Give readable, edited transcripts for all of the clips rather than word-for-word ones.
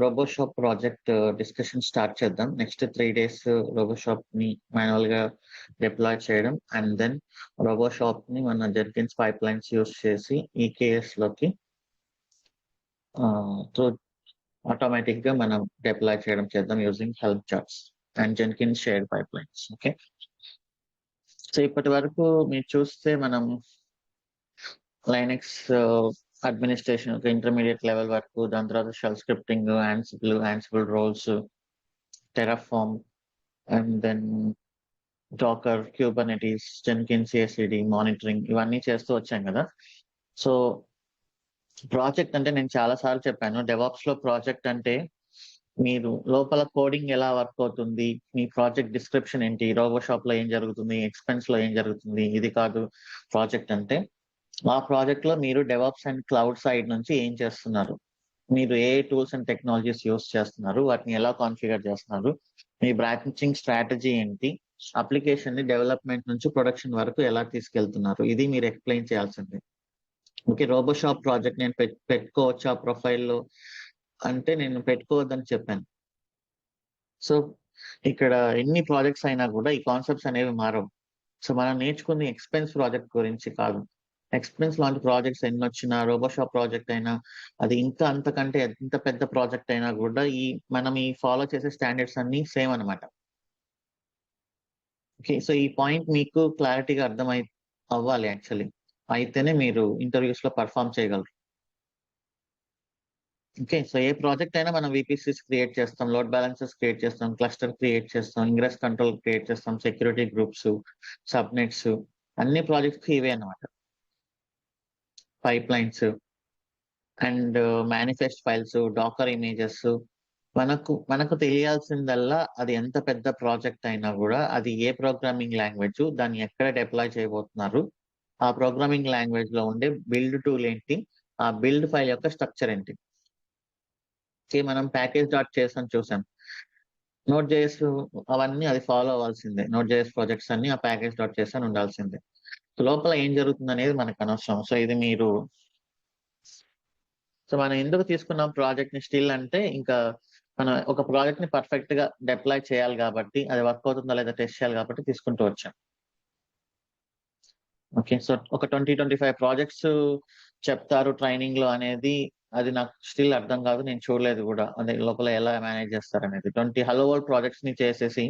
RoboShop project discussion start చేద్దాం. Next 3 days రోబోషాప్‌ని మాన్యువల్‌గా deploy చేయడం అండ్ దెన్ రోబోషాప్‌ని మన జెన్కిన్స్ పైప్‌లైన్స్ యూజ్ చేసి ఈకేఎస్‌లోకి త్రూ ఆటోమేటిక్‌గా మనం డిప్లాయ్ చేయడం చేద్దాం using helm charts and Jenkins shared pipelines. Okay. So ఇప్పటి వరకు మీరు చూస్తే మనం లైనక్స్ అడ్మినిస్ట్రేషన్ ఒక ఇంటర్మీడియట్ లెవెల్ వరకు, దాని తర్వాత shell scripting, Ansible roles, Terraform and then Docker, Kubernetes, Jenkins CI/CD monitoring ఇవన్నీ చేస్తూ వచ్చాం కదా. సో ప్రాజెక్ట్ అంటే నేను చాలా సార్లు చెప్పాను, డెవాప్స్ లో ప్రాజెక్ట్ అంటే మీరు లోపల కోడింగ్ ఎలా వర్క్ అవుతుంది, మీ ప్రాజెక్ట్ డిస్క్రిప్షన్ ఏంటి, రోబోషాప్ లో ఏం జరుగుతుంది, ఎక్స్పెన్స్ లో ఏం జరుగుతుంది, ఇది కాదు ప్రాజెక్ట్ అంటే. ఆ ప్రాజెక్ట్ లో మీరు డెవాప్స్ అండ్ క్లౌడ్ సైడ్ నుంచి ఏం చేస్తున్నారు, మీరు ఏ టూల్స్ అండ్ టెక్నాలజీస్ యూస్ చేస్తున్నారు, వాటిని ఎలా కాన్ఫిగర్ చేస్తున్నారు, మీ బ్రాంచింగ్ స్ట్రాటజీ ఏంటి, అప్లికేషన్ ని డెవలప్మెంట్ నుంచి ప్రొడక్షన్ వరకు ఎలా తీసుకెళ్తున్నారు, ఇది మీరు ఎక్స్ప్లెయిన్ చేయాల్సింది. ఓకే, రోబోషాప్ ప్రాజెక్ట్ నేను పెట్టుకోవచ్చు ఆ ప్రొఫైల్లో అంటే నేను పెట్టుకోవద్దని చెప్పాను. సో ఇక్కడ ఎన్ని ప్రాజెక్ట్స్ అయినా కూడా ఈ కాన్సెప్ట్స్ అనేవి మారవు. సో మనం నేర్చుకుంది ఎక్స్పెన్స్ ప్రాజెక్ట్ గురించి కాదు. ఎక్స్పెన్స్ లాంటి ప్రాజెక్ట్స్ ఎన్ని వచ్చినా, రోబోషాప్ ప్రాజెక్ట్ అయినా, అది ఇంకా అంతకంటే ఎంత పెద్ద ప్రాజెక్ట్ అయినా కూడా మనం ఫాలో చేసే స్టాండర్డ్స్ అన్ని సేమ్ అనమాట. ఓకే, సో ఈ పాయింట్ మీకు క్లారిటీగా అవ్వాలి యాక్చువల్లీ. అయితేనే మీరు ఇంటర్వ్యూస్ లో పర్ఫామ్ చేయగలరు. ఓకే, సో ఏ ప్రాజెక్ట్ అయినా మనం VPCs క్రియేట్ చేస్తాం, లోడ్ బ్యాలెన్సెస్ క్రియేట్ చేస్తాం, క్లస్టర్ క్రియేట్ చేస్తాం, ఇంగ్రెస్ కంట్రోల్ క్రియేట్ చేస్తాం, సెక్యూరిటీ గ్రూప్స్, సబ్నెట్స్, అన్ని ప్రాజెక్ట్స్ ఇవే అనమాట. Pipelines and manifest files, docker images. మనకు తెలియాల్సిందల్లా అది ఎంత పెద్ద ప్రాజెక్ట్ అయినా కూడా అది ఏ ప్రోగ్రామింగ్ లాంగ్వేజ్, దాన్ని ఎక్కడ డిప్లాయ్ చేయబోతున్నారు, ఆ ప్రోగ్రామింగ్ లాంగ్వేజ్ లో ఉండే బిల్డ్ టూల్ ఏంటి, ఆ బిల్డ్ ఫైల్ యొక్క స్ట్రక్చర్ ఏంటి. మనం ప్యాకేజ్ డాట్ చేసాం చూసాం, నోట్ జేఎస్ అవన్నీ అది ఫాలో అవ్వాల్సిందే. నోట్ జేఎస్ ప్రాజెక్ట్స్ అన్ని ఆ ప్యాకేజ్ డాట్ చేసాను ఉండాల్సిందే. లోపల ఏం జరుగుతుంది అనేది మనకు అనవసరం. సో మనం ఎందుకు తీసుకున్నాం ప్రాజెక్ట్ ని స్టిల్ అంటే, ఇంకా మనం ఒక ప్రాజెక్ట్ ని పర్ఫెక్ట్ గా డిప్లాయ్ చేయాలి కాబట్టి, అది వర్క్ అవుతుందా లేదా టెస్ట్ చేయాలి కాబట్టి తీసుకుంటూ వచ్చాం. ఓకే, సో ఒక 20-25 ప్రాజెక్ట్స్ చెప్తారు ట్రైనింగ్ లో అనేది, అది నాకు స్టిల్ అర్థం కాదు, నేను చూడలేదు కూడా అదే లోపల ఎలా మేనేజ్ చేస్తారు అనేది. 20 హలో వరల్డ్ ప్రాజెక్ట్స్ ని చేసేసి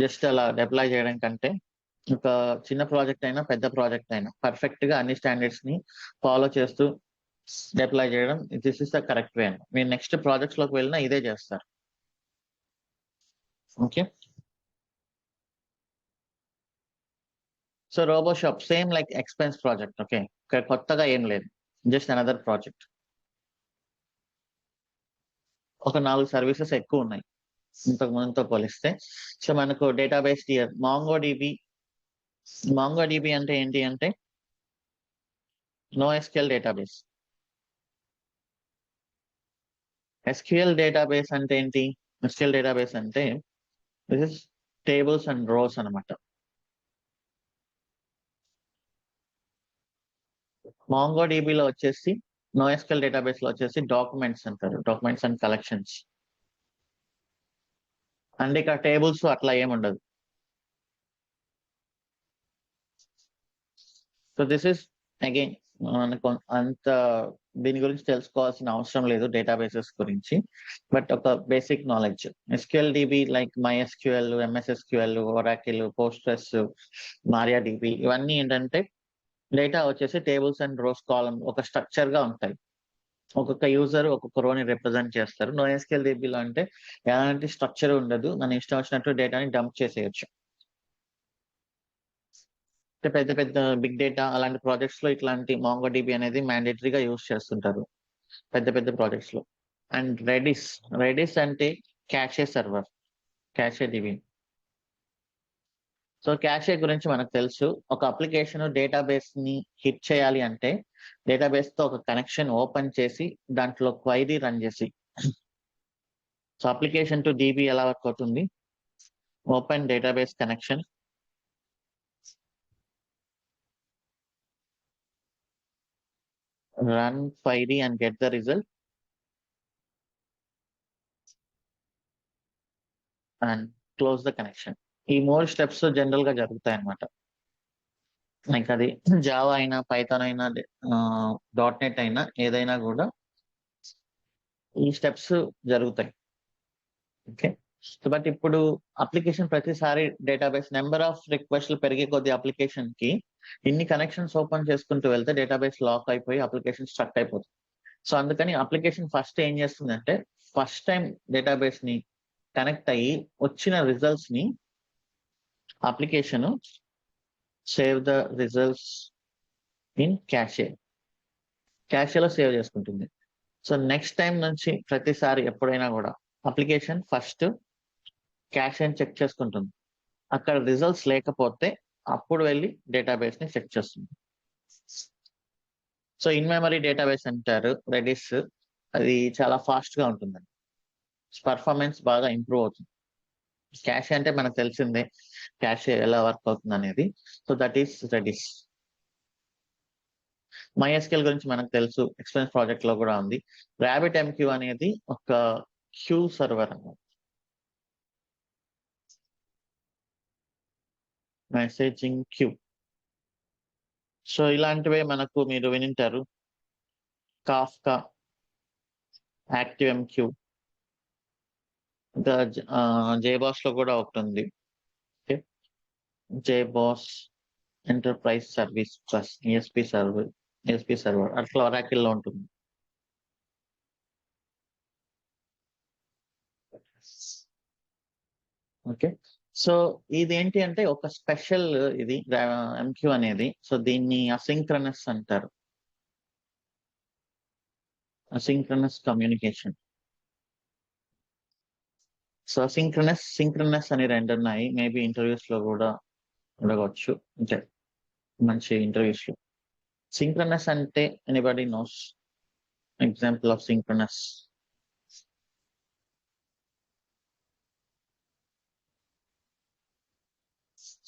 జస్ట్ అలా డిప్లాయ్ చేయడం కంటే, ఒక చిన్న ప్రాజెక్ట్ అయినా పెద్ద ప్రాజెక్ట్ అయినా పర్ఫెక్ట్ గా అన్ని స్టాండర్డ్స్ ని ఫాలో చేస్తూ డిప్లాయ్ చేయడం, this is the correct way. మీరు నెక్స్ట్ ప్రాజెక్ట్స్ లోకి వెళ్ళినా ఇదే చేస్తారు. Okay, so RoboShop same like expense project. Okay, ఇక్కడ కొత్తగా ఏం లేదు, జస్ట్ అనదర్ ప్రాజెక్ట్. ఒక 4 సర్వీసెస్ ఎక్కువ ఉన్నాయి ఇంతకు ముందుతో పోలిస్తే. సో మనకు డేటాబేస్ టియర్ మాంగోడిబి అంటే ఏంటి అంటే NoSQL డేటాబేస్. SQL డేటాబేస్ అంటే ఏంటి? SQL డేటాబేస్ అంటే this is tables and rows అనమాట. మాంగోడిబిలో వచ్చేసి, NoSQL డేటాబేస్ లో వచ్చేసి డాక్యుమెంట్స్ అంటారు, డాక్యుమెంట్స్ అండ్ కలెక్షన్స్. అంటే ఇక్కడ టేబుల్స్ అట్లా ఏముండదు. సో దిస్ ఇస్ అగైన్ మనకు అంత దీని గురించి తెలుసుకోవాల్సిన అవసరం లేదు డేటాబేసెస్ గురించి, బట్ ఒక basic knowledge. SQLDB like MySQL, MSSQL, Oracle, Postgres, MariaDB ఇవన్నీ ఏంటంటే డేటా వచ్చేసి టేబుల్స్ అండ్ రోస్ కాలమ్ ఒక స్ట్రక్చర్ గా ఉంటాయి. ఒక్కొక్క యూజర్ ఒక్కొక్క రోని రిప్రజెంట్ చేస్తారు. NoSQLDB లో అంటే ఎలాంటి స్ట్రక్చర్ ఉండదు, మన ఇష్టం వచ్చినట్టు డేటాని డంప్ చేసేయచ్చు. పెద్ద పెద్ద బిగ్ డేటా అలాంటి ప్రాజెక్ట్స్ లో ఇట్లాంటి MongoDB అనేది మ్యాండేటరీగా యూజ్ చేస్తుంటారు పెద్ద పెద్ద ప్రాజెక్ట్స్ లో. అండ్ రెడిస్ అంటే క్యాషే సర్వర్, క్యాషే డిబి. సో క్యాషే గురించి మనకు తెలుసు. ఒక అప్లికేషన్ డేటాబేస్ ని హిట్ చేయాలి అంటే డేటాబేస్ తో ఒక కనెక్షన్ ఓపెన్ చేసి దాంట్లో క్వైరీ రన్ చేసి, సో అప్లికేషన్ టు DB ఎలా వర్క్ అవుతుంది, open database connection, run query and get the result, and close the connection. ఈ 3 స్టెప్స్ జనరల్ గా జరుగుతాయి అన్నమాట. లైక్ అది జావా అయినా, పైథాన్ అయినా, డాట్ నెట్ అయినా, ఏదైనా కూడా ఈ స్టెప్స్ జరుగుతాయి. ఓకే. బట్ ఇప్పుడు అప్లికేషన్ ప్రతిసారి డేటాబేస్ నెంబర్ ఆఫ్ రిక్వెస్ట్లు పెరిగే కొద్ది అప్లికేషన్ కి ఇన్ని కనెక్షన్స్ ఓపెన్ చేసుకుంటూ వెళ్తే డేటాబేస్ లాక్ అయిపోయి అప్లికేషన్ స్ట్రక్ అయిపోతుంది. సో అందుకని అప్లికేషన్ ఫస్ట్ ఏం చేస్తుందంటే, ఫస్ట్ టైం డేటాబేస్ ని కనెక్ట్ అయ్యి వచ్చిన రిజల్ట్స్ ని application save the results in క్యాషేలో సేవ్ చేసుకుంటుంది. సో నెక్స్ట్ టైం నుంచి ప్రతిసారి ఎప్పుడైనా కూడా అప్లికేషన్ ఫస్ట్ క్యాష్ అని చెక్ చేసుకుంటుంది. అక్కడ రిజల్ట్స్ లేకపోతే అప్పుడు వెళ్ళి డేటాబేస్ ని చెక్ చేస్తుంది. సో ఇన్ మెమరీ డేటాబేస్ అంటారు రెడిస్. అది చాలా ఫాస్ట్ గా ఉంటుందండి. పర్ఫార్మెన్స్ బాగా ఇంప్రూవ్ అవుతుంది. క్యాష్ అంటే మనకు తెలిసిందే, క్యాష్ ఎలా వర్క్ అవుతుంది అనేది. So that is Redis. MySQL గురించి మనకు తెలుసు, ఎక్స్పీరియన్స్ ప్రాజెక్ట్ లో కూడా ఉంది. RabbitMQ అనేది ఒక క్యూ సర్వర్ అన్నమాట. Messaging queue. సో ఇలాంటివే మనకు మీరు వినింటారు. కాఫ్కా, యాక్టివ్ఎంQ, ఇంకా జేబాస్ లో కూడా ఒకటి ఉంది. జేబాస్ enterprise service plus ESP server అట్లా ఒరాకిల్ లో ఉంటుంది. ఓకే. సో ఇది ఏంటి అంటే ఒక స్పెషల్ ఇది MQ అనేది. సో దీన్ని అసింక్రనస్ అంటారు, అసింక్రనస్ కమ్యూనికేషన్. సో సింక్రనస్ అని 2 ఉన్నాయి. మేబీ ఇంటర్వ్యూస్ లో కూడా అడగవచ్చు, అంటే మంచి ఇంటర్వ్యూస్ లో. సింక్రనస్ అంటే anybody knows example of synchronous?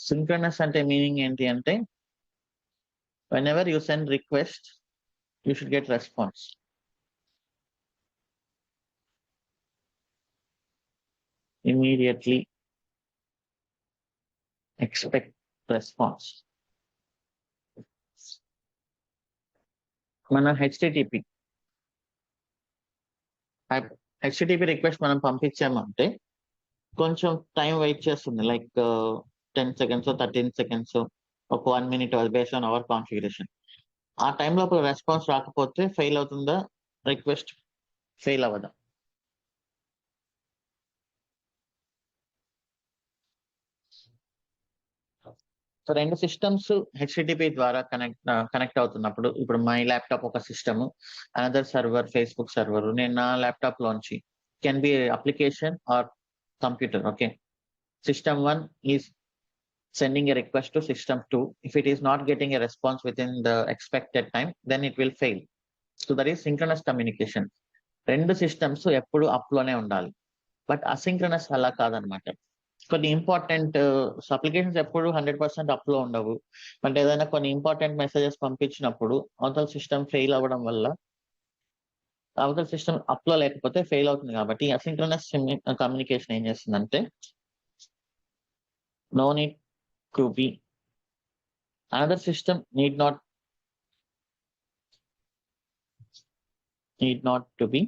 Synchronous అంటే మీనింగ్ ఏంటి అంటే, whenever you send request, you should get response. Immediately expect response. మన హెచ్టిటిపి రిక్వెస్ట్ మనం పంపించామంటే కొంచెం టైం వెయిట్ చేస్తుంది, లైక్ 10 seconds 13 seconds, ఒక 1 minute based on hour configuration. ఆ టైం లోపల రెస్పాన్స్ రాకపోతే ఫెయిల్ అవుతుందా, రిక్వెస్ట్ ఫెయిల్ అవ్వదా? సో 2 సిస్టమ్స్ హెచ్టిటిపి ద్వారా కనెక్ట్ అవుతున్నప్పుడు, ఇప్పుడు మై ల్యాప్టాప్ ఒక system, another server Facebook server. నేను నా ల్యాప్టాప్ లోంచి can be application or computer. Okay. System 1 is sending a request to System 2. If it is not getting a response within the expected time, then it will fail. So that is synchronous communication. 2 systems ఎప్పుడు up లోనే ఉండాలి. But asynchronous అలా కాదనమాట. కొన్ని important applications ఎప్పుడు 100% up లో ఉండవు. But ఏదైనా కొన్ని ఇంపార్టెంట్ మెసేజెస్ పంపించినప్పుడు అవతల సిస్టమ్ ఫెయిల్ అవ్వడం వల్ల, అవతల సిస్టమ్ అప్ లో లేకపోతే ఫెయిల్ అవుతుంది. కాబట్టి అసింక్రనస్ కమ్యూనికేషన్ ఏం చేస్తుందంటే, no need to be, another system need not to be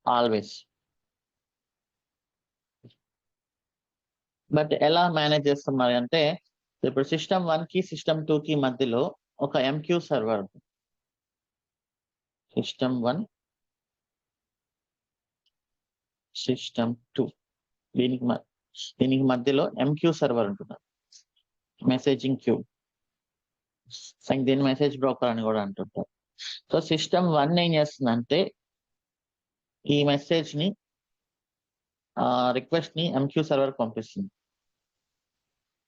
always. But ఎలా మేనేజ్ చేస్తాం మరి అంటే, ఇప్పుడు System 1 కి System 2 కి మధ్యలో ఒక MQ సర్వర్. System 1, System 2, దీనికి మధ్యలో MQ సర్వర్ ఉంటుంది, మెసేజింగ్ క్యూ. దీన్ని మెసేజ్ బ్రోకర్ అని కూడా అంటుంటారు. సో System 1 ఏం చేస్తుందంటే, ఈ మెసేజ్ ని రిక్వెస్ట్ ని MQ సర్వర్ పంపిస్తుంది.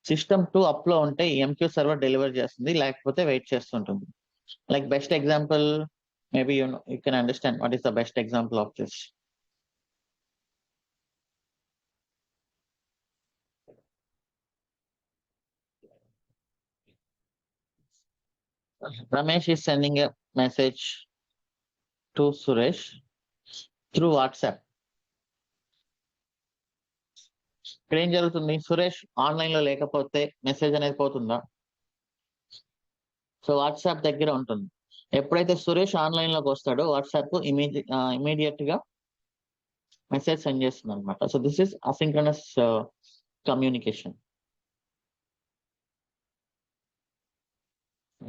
System 2 అప్ లో ఉంటే MQ సర్వర్ డెలివర్ చేస్తుంది, లేకపోతే వెయిట్ చేస్తుంటుంది. Like best example, maybe you can understand what is the best example of this. Ramesh is sending a message to Suresh through WhatsApp. ఇక్కడ ఏం జరుగుతుంది? Suresh online లో లేకపోతే మెసేజ్ అనేది పోతుందా? సో వాట్సాప్ దగ్గర ఉంటుంది. ఎప్పుడైతే సురేష్ ఆన్లైన్ లోకి వస్తాడో వాట్సాప్ ఇమీడియట్ గా మెసేజ్ సెండ్ చేస్తుంది అనమాట. So this is asynchronous communication.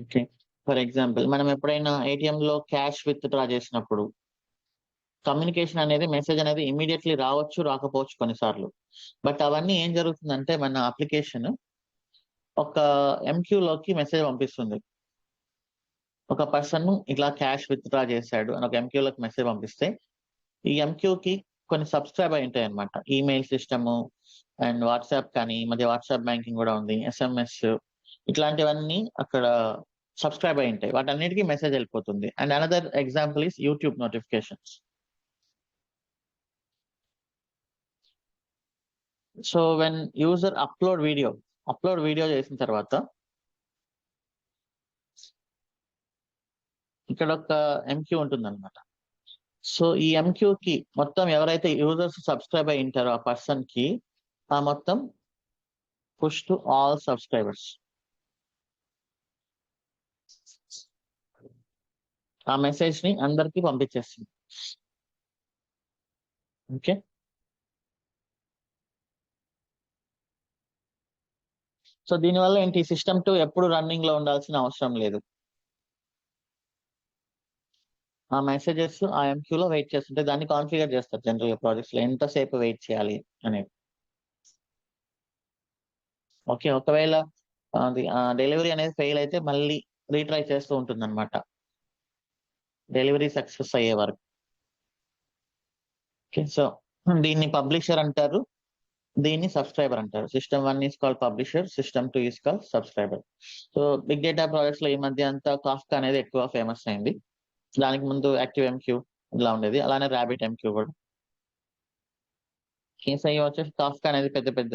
Okay, for example మనం ఎప్పుడైనా ఏటీఎం లో క్యాష్ విత్ డ్రా చేసినప్పుడు కమ్యూనికేషన్ అనేది మెసేజ్ అనేది ఇమీడియట్లీ రావచ్చు, రాకపోవచ్చు కొన్నిసార్లు. బట్ అవన్నీ ఏం జరుగుతుందంటే మన అప్లికేషన్ ఒక MQ లోకి మెసేజ్ పంపిస్తుంది. ఒక పర్సన్ ఇట్లా క్యాష్ విత్ డ్రా చేశాడు అని ఒక MQ లోకి మెసేజ్ పంపిస్తే ఈ MQ కి కొన్ని సబ్స్క్రైబ్ అయి ఉంటాయి అనమాట. ఈమెయిల్ సిస్టమ్ అండ్ వాట్సాప్, కానీ ఈ మధ్య వాట్సాప్ బ్యాంకింగ్ కూడా ఉంది, SMS, ఇట్లాంటివన్నీ అక్కడ సబ్స్క్రైబ్ అయి ఉంటాయి. వాటన్నిటికీ మెసేజ్ వెళ్ళిపోతుంది. And another example is YouTube notifications. So when user upload video చేసిన తర్వాత ఇక్కడ ఒక MQ ఉంటుంది అనమాట. సో ఈ MQ కి మొత్తం ఎవరైతే యూజర్స్ సబ్స్క్రైబ్ అయి ఉంటారో ఆ పర్సన్ కి ఆ మొత్తం పుష్ టు ఆల్ సబ్స్క్రైబర్స్, ఆ మెసేజ్ ని అందరికి పంపించేస్తుంది. ఓకే, సో దీనివల్ల ఏంటి, సిస్టమ్ 2 ఎప్పుడు రన్నింగ్ లో ఉండాల్సిన అవసరం లేదు. ఆ మెసేజెస్ ఆ MQ లో వెయిట్ చేస్తుంటే దాన్ని కాన్ఫిగర్ చేస్తారు జనరల్ గా ప్రాజెక్ట్స్ లో ఎంతసేపు వెయిట్ చేయాలి అనేది. ఓకే, ఒకవేళ అది డెలివరీ అనేది ఫెయిల్ అయితే మళ్ళీ రీట్రై చేస్తూ ఉంటుంది అనమాట, డెలివరీ సక్సెస్ అయ్యే వరకు. ఓకే, సో దీన్ని పబ్లిషర్ అంటారు, దీన్ని సబ్స్క్రైబర్ అంటారు. System 1 is called publisher, system 2 is called subscriber. So big data projects లో ఈ మధ్య అంతా కాఫ్కా అనేది ఎక్కువ ఫేమస్ అయింది. దానికి ముందు యాక్టివ్ MQ ఇలా ఉండేది, అలానే ర్యాబిట్ MQ కూడా. కేసు అయ్యి వచ్చేసి కాఫ్కా అనేది పెద్ద పెద్ద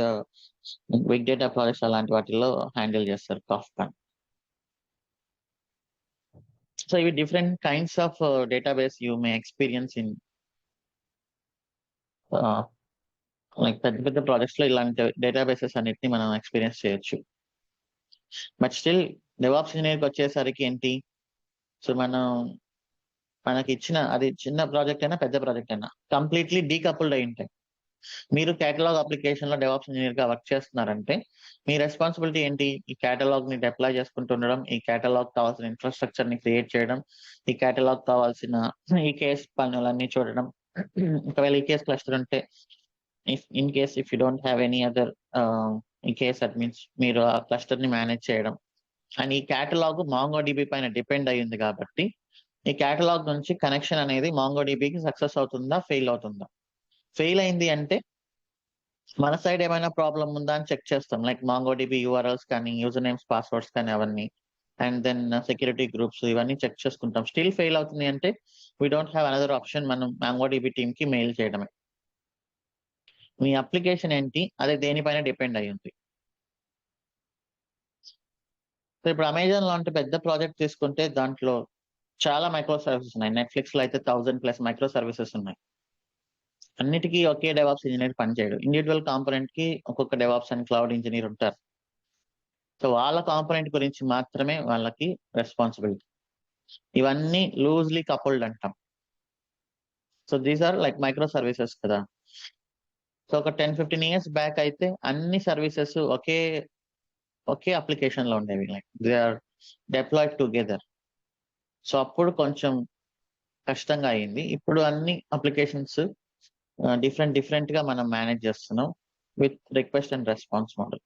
బిగ్ డేటా ప్రాజెక్ట్స్ అలాంటి వాటిల్లో హ్యాండిల్ చేస్తారు కాఫ్కా. సో ఇవి different kinds of database you may experience in like పెద్ద పెద్ద ప్రాజెక్ట్స్ లో ఇలాంటి డేటాబేసెస్ అన్నిటిని మనం ఎక్స్పీరియన్స్ చేయొచ్చు. బట్ స్టిల్ డెవాప్స్ ఇంజనీర్కి వచ్చేసరికి ఏంటి, సో మనకి ఇచ్చిన అది చిన్న ప్రాజెక్ట్ అయినా పెద్ద ప్రాజెక్ట్ అయినా కంప్లీట్లీ డీకపుల్డ్ అయి ఉంటాయి. మీరు కేటలాగ్ అప్లికేషన్ లో డెవాప్స్ ఇంజనీర్ గా వర్క్ చేస్తున్నారంటే మీ రెస్పాన్సిబిలిటీ ఏంటి, ఈ కేటలాగ్ ని డిప్లాయ్ చేసుకుంటుండడం, ఈ కేటలాగ్ కావాల్సిన ఇన్ఫ్రాస్ట్రక్చర్ ని క్రియేట్ చేయడం, ఈ కేటలాగ్ కావాల్సిన ఈ కేస్ పనులన్నీ చూడడం. ఒకవేళ ఈ కేస్ క్లస్టర్ ఉంటే if you don't have any other ఈ కేస్, దట్ మీన్స్ మీరు ఆ క్లస్టర్ ని మేనేజ్ చేయడం. అండ్ ఈ కేటలాగ్ MongoDB పైన డిపెండ్ అయ్యింది కాబట్టి ఈ కేటలాగ్ నుంచి కనెక్షన్ అనేది MongoDBకి సక్సెస్ అవుతుందా, ఫెయిల్ అవుతుందా. ఫెయిల్ అయింది అంటే మన సైడ్ ఏమైనా ప్రాబ్లం ఉందా అని చెక్ చేస్తాం, లైక్ MongoDB URLs కానీ, యూజర్ నేమ్స్, పాస్వర్డ్స్ కానీ అవన్నీ, అండ్ దెన్ సెక్యూరిటీ గ్రూప్స్ ఇవన్నీ చెక్ చేసుకుంటాం. స్టిల్ ఫెయిల్ అవుతుంది అంటే we don't have another option, మనం MongoDB టీమ్ కి మెయిల్ చేయడమే. మీ అప్లికేషన్ ఏంటి, అదే దేనిపైన డిపెండ్ అయ్యి ఉంది. సో ఇప్పుడు అమెజాన్ లాంటి పెద్ద ప్రాజెక్ట్ తీసుకుంటే దాంట్లో చాలా మైక్రో సర్వీసెస్ ఉన్నాయి. నెట్ఫ్లిక్స్ లో అయితే 1000+ మైక్రో సర్వీసెస్ ఉన్నాయి. అన్నిటికీ ఒకే డెవాప్స్ ఇంజనీర్ పనిచేయడు, ఇండివిజువల్ కాంపోనెంట్ కి ఒక్కొక్క డెవాప్స్ అండ్ క్లౌడ్ ఇంజనీర్ ఉంటారు. సో వాళ్ళ కాంపోనెంట్ గురించి మాత్రమే వాళ్ళకి రెస్పాన్సిబిలిటీ. ఇవన్నీ లూజ్లీ కపుల్డ్ అంటాం. So these are like micro services కదా. సో ఒక 10-15 ఇయర్స్ బ్యాక్ అయితే అన్ని సర్వీసెస్ ఒకే అప్లికేషన్ లో ఉండేవి, like they are deployed together. So అప్పుడు కొంచెం కష్టంగా అయింది. ఇప్పుడు అన్ని అప్లికేషన్స్ డిఫరెంట్ గా మనం మేనేజ్ చేస్తున్నాం with request and response model.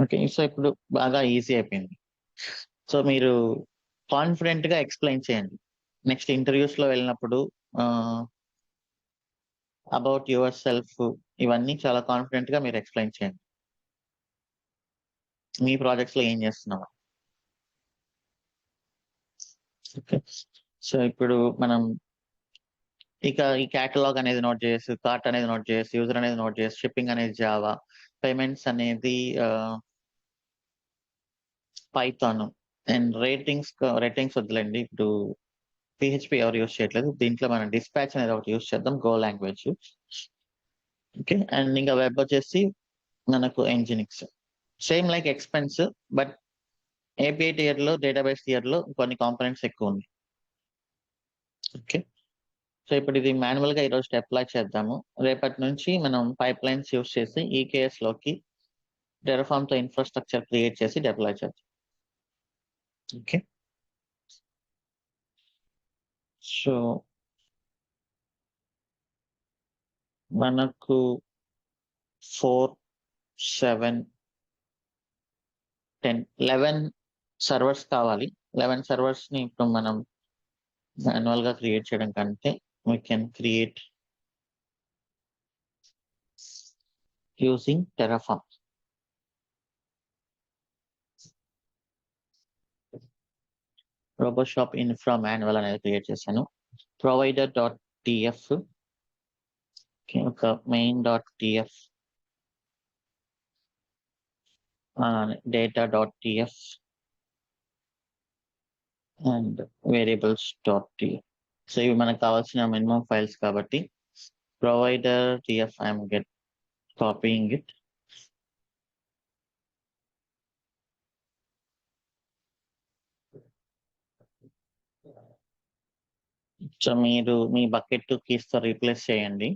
Okay, so ఇప్పుడు బాగా ఈజీ అయిపోయింది. సో మీరు కాన్ఫిడెంట్ గా ఎక్స్ప్లెయిన్ చేయండి నెక్స్ట్ ఇంటర్వ్యూస్ లో వెళ్ళినప్పుడు అబౌట్ యువర్ సెల్ఫ్. ఇవన్నీ చాలా కాన్ఫిడెంట్ గా మీరు ఎక్స్ప్లెయిన్ చేయండి, మీ ప్రాజెక్ట్స్ లో ఏం చేస్తున్నావు. ఓకే, సో ఇప్పుడు మనం ఇక ఈ కేటలాగ్ అనేది నోట్ చేసి, కార్ట్ అనేది నోట్ చేసి, యూజర్ అనేది నోట్ చేసి, షిప్పింగ్ అనేది జావా, పేమెంట్స్ అనేది పైథాన్, అండ్ రేటింగ్స్ వద్దులేండి, ఇప్పుడు PHP ఎవరు యూజ్ చేయట్లేదు, దీంట్లో మనం డిస్పాచ్ అనేది ఒకటి యూజ్ చేద్దాం, గో లాంగ్వేజ్. ఓకే. అండ్ ఇంకా వెబ్ వచ్చేసి మనకు Nginx. Same like expense but API టియర్‌లో, డేటాబేస్ టియర్‌లో కొన్ని కాంపోనెంట్స్ ఎక్కువున్నాయి. ఓకే. సో, ఇప్పుడు ఇది మాన్యువల్‌గా ఈరోజు అప్లై చేద్దాము. రేపటి నుంచి మనం పైప్‌లైన్స్ యూజ్ చేసి ఈకేఎస్‌లోకి టెర్రాఫార్మ్‌తో ఇన్‌ఫ్రాస్ట్రక్చర్ క్రియేట్ చేసి డిప్లాయ్ చేద్దాం. ఓకే. సో, మనకు 4, 7, 10, 11 సర్వర్స్ కావాలి. 11 సర్వర్స్‌ని ఇప్పుడు మనం మాన్యువల్‌గా క్రియేట్ చేయడం కంటే we can create using Terraform. RoboShop infra manual అనేది క్రియేట్ చేశాను. provider.tf ఒక main.tf data.tf and variables.tf. So ఇవి మనకు కావాల్సిన మినిమం ఫైల్స్ కాబట్టి provider.tf I'm copying it. So మీరు మీ బకెట్ కీస్‌తో రీప్లేస్ చేయండి.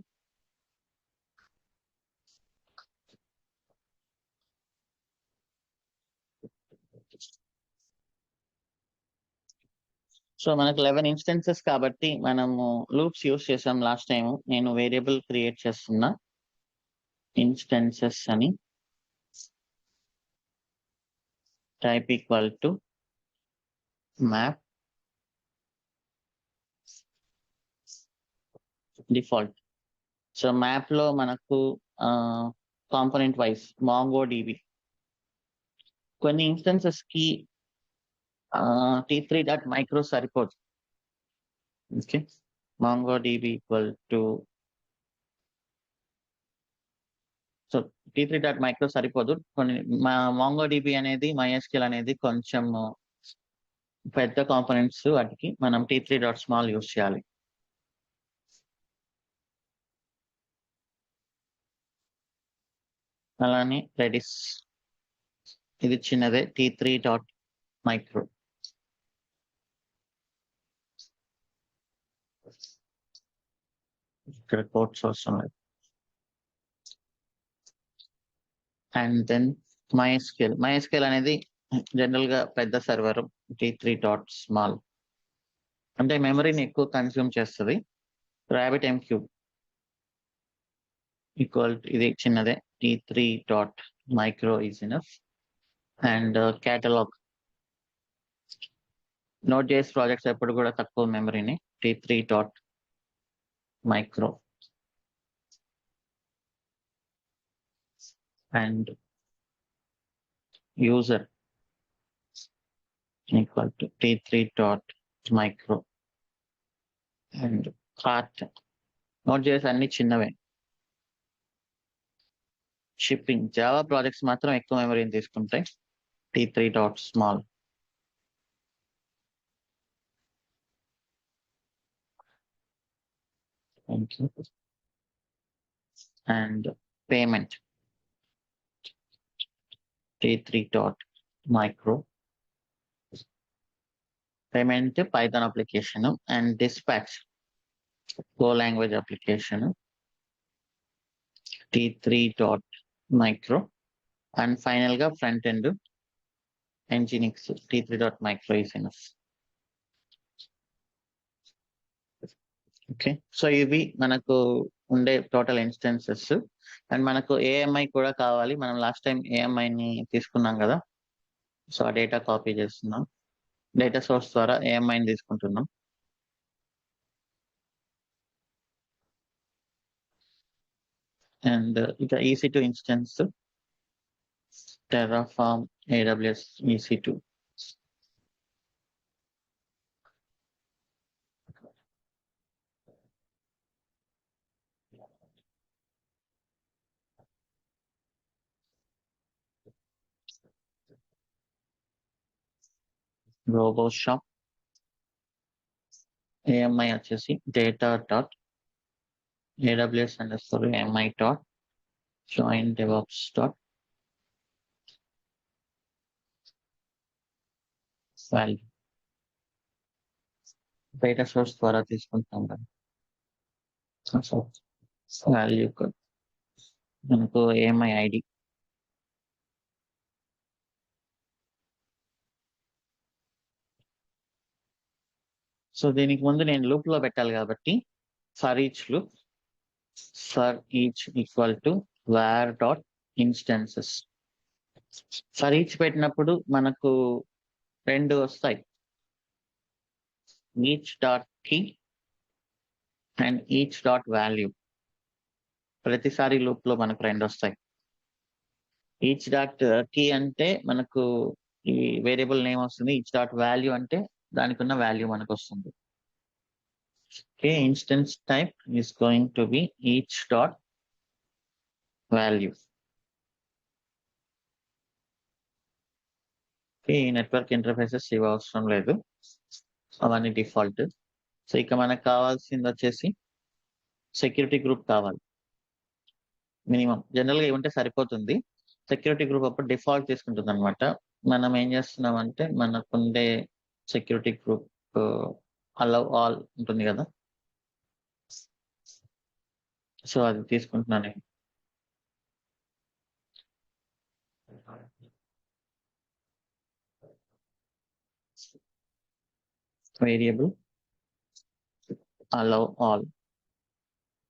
సో మనకు 11 ఇన్స్టెన్సెస్ కాబట్టి మనము లూప్స్ యూజ్ చేసాం లాస్ట్ టైం. నేను వేరియబుల్ క్రియేట్ చేస్తున్నా ఇన్స్టెన్సెస్ అని type equal to map default. So map లో మనకు కాంపోనెంట్ వైస్ MongoDB కొన్ని ఇన్స్టెన్సెస్ కి t3.micro సరిపోదు. Okay. MongoDB equal to so t3.micro సరిపోదు. కొన్ని MongoDB అనేది MySQL అనేది కొంచెం పెద్ద కాంపోనెంట్స్, వాటికి మనం t3.small యూజ్ చేయాలి. అలానే రెడిస్ ఇది చిన్నదే t3.micro. ఇక్కడ కోడ్స్ అవసరం లేదు. అండ్ దెన్ MySQL అనేది జనరల్ గా పెద్ద సర్వర్ t3.small అంటే మెమరీని ఎక్కువ కన్స్యూమ్ చేస్తుంది. RabbitMQ ఈక్వల్ ఇది చిన్నదే t3.micro is enough. And catalogue Node.js projects ఎప్పుడు కూడా తక్కువ మెమరీని t3.micro. And user equal to t3.micro. And cart Node.js అన్ని చిన్నవే. షిప్పింగ్ జావా ప్రాజెక్ట్స్ మాత్రం ఎక్కువ మెమరీని తీసుకుంటాయి t3.small. Thank you. And payment t3.micro. Payment python application. And dispatch go language application t3.micro. And final గా front end Nginx t3.micro is enough. Okay. So ఇవి మనకు ఉండే టోటల్ ఇన్స్టెన్సెస్. అండ్ మనకు AMI కూడా కావాలి. మనం లాస్ట్ టైం AMIని తీసుకున్నాం కదా. సో ఆ డేటా కాపీ చేస్తున్నాం. డేటా సోర్స్ ద్వారా AMIని తీసుకుంటున్నాం. అండ్ ఇక EC2 instance Terraform AWS EC2. RoboShop AMI వచ్చేసి data.aws_ami. join DevOps dot value data source ద్వారా తీసుకుంటాం కదా. సో వాల్యూ మనకు ఏఎంఐ ఐడి. సో దీనికి ముందు నేను లూప్ లో పెట్టాలి కాబట్టి for each loop for each equal to var dot instances. For each పెట్టినప్పుడు మనకు రెండు వస్తాయి, each dot key and each dot value. ప్రతిసారి లూప్ లో మనకు రెండు వస్తాయి. ఈచ్ డాట్ కీ అంటే మనకు ఈ వేరియబుల్ నేమ్ వస్తుంది, ఈచ్ డాట్ వాల్యూ అంటే దానికి ఉన్న వాల్యూ మనకు వస్తుంది. Okay, instance type is going to be each dot value. Okay, ఈ నెట్వర్క్ ఇంటర్ఫేసెస్ ఇవి అవసరం లేదు, అవన్నీ డిఫాల్ట్. సో ఇక మనకు కావాల్సింది వచ్చేసి సెక్యూరిటీ గ్రూప్ కావాలి. మినిమం జనరల్గా ఇవి ఉంటే సరిపోతుంది. సెక్యూరిటీ గ్రూప్ అప్పుడు డిఫాల్ట్ తీసుకుంటుంది అనమాట. మనం ఏం చేస్తున్నాం అంటే మనకుండే సెక్యూరిటీ గ్రూప్ అలౌ ఆల్ ఉంటుంది కదా, సో అది తీసుకుంటున్నాను నేను. Variable allow all.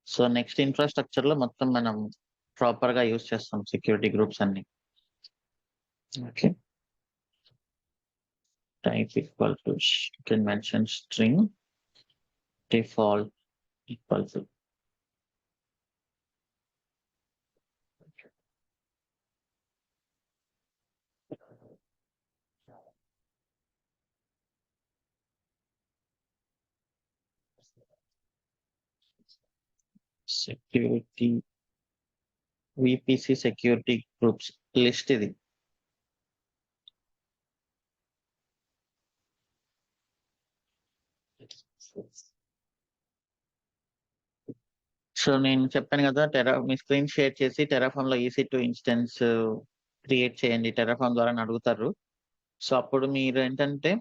So next infrastructure లో మొత్తం మనం ప్రాపర్ గా యూజ్ చేస్తాం సెక్యూరిటీ గ్రూప్స్ అన్ని. Okay, type equal to you can mention string default equal to security VPC security groups list ఇది. సో నేను చెప్పాను కదా, మీ స్క్రీన్ షేర్ చేసి టెరాఫామ్ లో EC2 ఇన్స్టెన్స్ క్రియేట్ చేయండి టెరాఫామ్ ద్వారా అని అడుగుతారు. సో అప్పుడు మీరు ఏంటంటే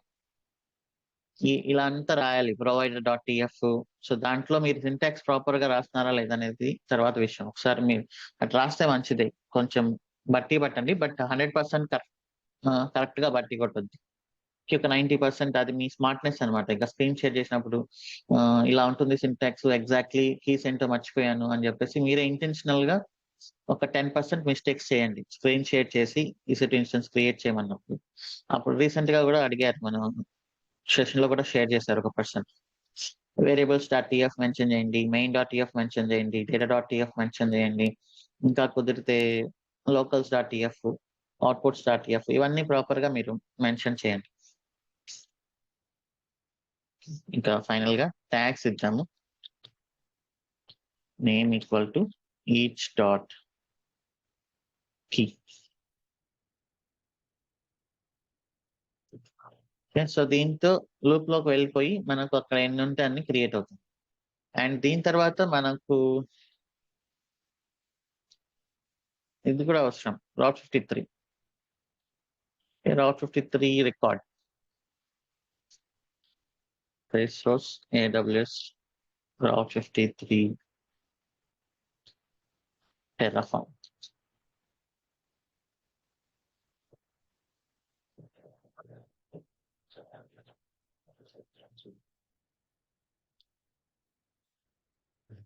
ఇలా అంతా రాయాలి, ప్రొవైడర్ డాట్ టిఎఫ్. సో దాంట్లో మీరు సింటాక్స్ ప్రాపర్ గా రాస్తున్నారా లేదనేది తర్వాత విషయం. ఒకసారి మీరు అట్లా రాస్తే మంచిదే, కొంచెం బట్టి పట్టండి, బట్ 100% కరెక్ట్ గా బట్టి కొట్టద్దు. ఒక 90% అది మీ స్మార్ట్నెస్ అనమాట. ఇంకా స్క్రీన్ షేర్ చేసినప్పుడు ఇలా ఉంటుంది సింటాక్స్, ఎగ్జాక్ట్లీ కీస్ ఏంటో మర్చిపోయాను అని చెప్పేసి మీరే ఇంటెన్షనల్ గా ఒక 10% మిస్టేక్స్ చేయండి స్క్రీన్ షేర్ చేసి EC2 ఇన్స్టెన్స్ క్రియేట్ చేయమన్నప్పుడు. అప్పుడు రీసెంట్ గా కూడా అడిగారు, మనం సెషన్ లో కూడా షేర్ చేశారు ఒక person. Variables dot TF mention చేయండి, మెయిన్ డాట్ టిఎఫ్ మెన్షన్ చేయండి, డేటా డాట్ టిఎఫ్ మెన్షన్ చేయండి, ఇంకా కుదిరితే locals dot TF, outputs dot TF, ఇవన్నీ ప్రాపర్ గా మీరు మెన్షన్ చేయండి. ఇంకా ఫైనల్ గా ట్యాగ్స్ ఇద్దాము, name equal to each dot key. So దీంతో లూప్ లోకి వెళ్ళిపోయి మనకు అక్కడ ఎన్ని ఉంటే అన్ని క్రియేట్ అవుతుంది. అండ్ దీని తర్వాత మనకు ఇది కూడా అవసరం, Route 53. Route 53 record resource AWS Route 53 Terraform.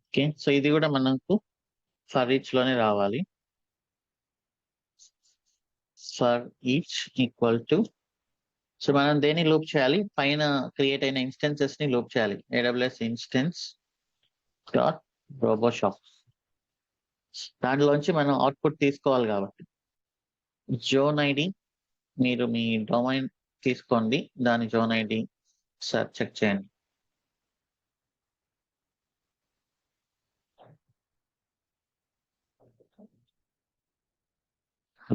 Okay, so ఇది కూడా మనకు ఫర్ ఈచ్ లోనే రావాలి. For each equal to, so మనం దేన్ని లూప్ చేయాలి, పైన క్రియేట్ అయిన ఇన్స్టెన్సెస్ ని లూప్ చేయాలి. AWS ఇన్స్టెన్స్ డాట్ రోబోషాప్, దాంట్లోంచి మనం అవుట్పుట్ తీసుకోవాలి కాబట్టి జోన్ ఐడి, మీరు మీ డొమైన్ తీసుకోండి, దాని జోన్ ఐడి సార్ చెక్ చేయండి.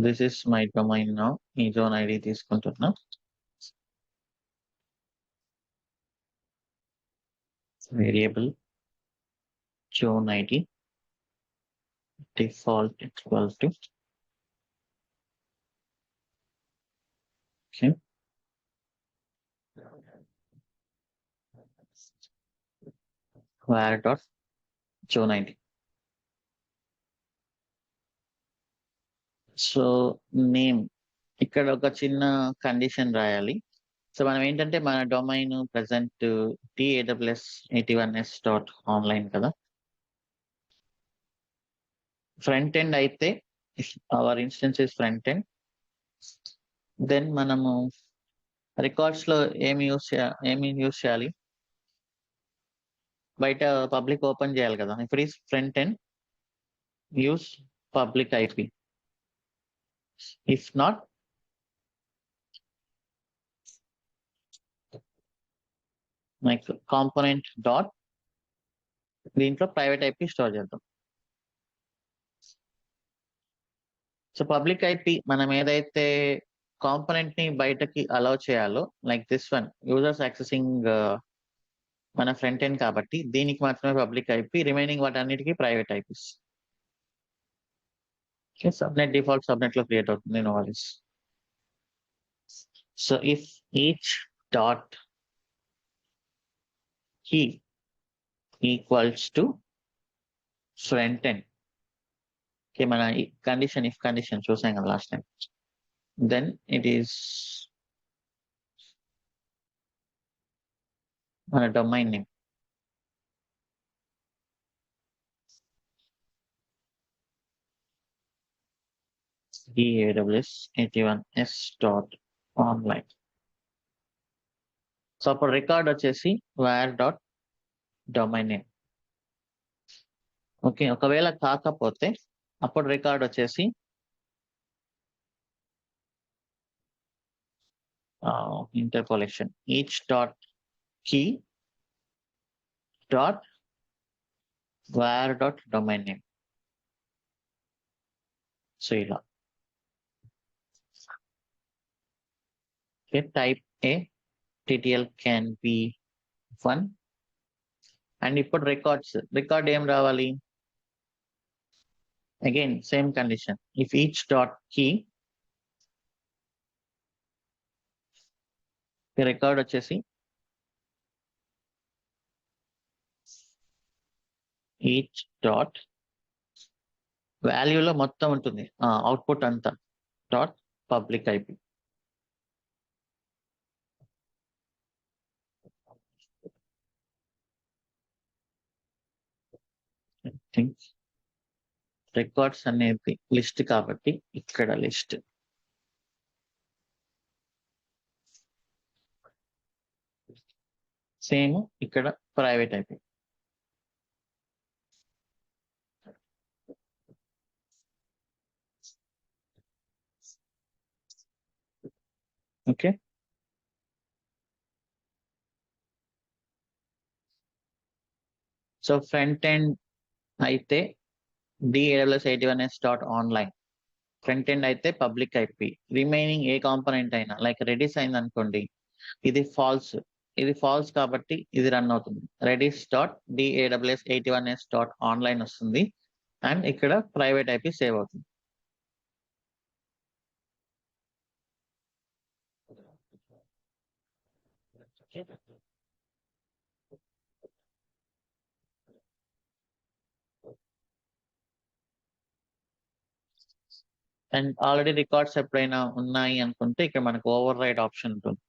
This is my domain now, ఈ జోన్ ఐడి తీసుకుంటున్నా. Variable zone ID default equal to, okay, var dot show90. So name ఇక్కడ ఒక చిన్న కండిషన్ రాయాలి. సో మనం ఏంటంటే మన డొమైన్ ప్రెసెంట్ TAWS81s.online కదా. ఫ్రంట్ ఎండ్ అయితే our instance is front end. Then మనము రికార్డ్స్ లో ఏమి యూస్ చేయాలి, బయట పబ్లిక్ ఓపెన్ చేయాలి కదా. ఇప్పుడు is front end, use public IP. If not, like component dot దీంట్లో ప్రైవేట్ ఐపీ స్టోర్ చేద్దాం. సో పబ్లిక్ ఐపీ మనం ఏదైతే కాంపోనెంట్ ని బయటకి అలౌ చేయాలో, like this one users accessing మన ఫ్రంట్ ఎండ్ కాబట్టి దీనికి మాత్రమే పబ్లిక్ ఐపీ, రిమైనింగ్ వాటన్నిటికీ private IPs. Subnet default subnet లో క్రియేట్ అవుతుంది, no worries. So if each dot key equals to front end, okay, మన కండిషన్ ఇఫ్ కండిషన్ చూసాం కదా last time, then it is మన domain name. TAWS81s.online. సో అప్పుడు record వచ్చేసి var.domain name. Okay, ఒకవేళ కాకపోతే అప్పుడు రికార్డ్ వచ్చేసి interpolation each dot key dot var.domain name. సో ఇలా type A TTL can be 1. And ఇప్పుడు రికార్డ్ ఏం రావాలి, again same condition, if each dot key record వచ్చేసి ఈచ్ డాట్ వాల్యూలో మొత్తం ఉంటుంది, అవుట్పుట్ అంతా డాట్ పబ్లిక్ ఐపీ. రికార్డ్స్ అనేది లిస్ట్ కాబట్టి ఇక్కడ లిస్ట్, సేమ్ ఇక్కడ private IP. Okay, so front end అయితే DAWS81s.online, ఫ్రంట్ ఎండ్ అయితే పబ్లిక్ ఐపీ. రిమైనింగ్ ఏ కాంపోనెంట్ అయినా లైక్ రెడిస్ అయింది అనుకోండి, ఇది ఫాల్స్ కాబట్టి ఇది రన్ అవుతుంది. redis.DAWS81s.online వస్తుంది అండ్ ఇక్కడ ప్రైవేట్ ఐపీ సేవ్ అవుతుంది. అండ్ ఆల్రెడీ రికార్డ్స్ ఎప్పుడైనా ఉన్నాయి అనుకుంటే ఇక్కడ మనకు ఓవర్ రైట్ ఆప్షన్ ఉంటుంది.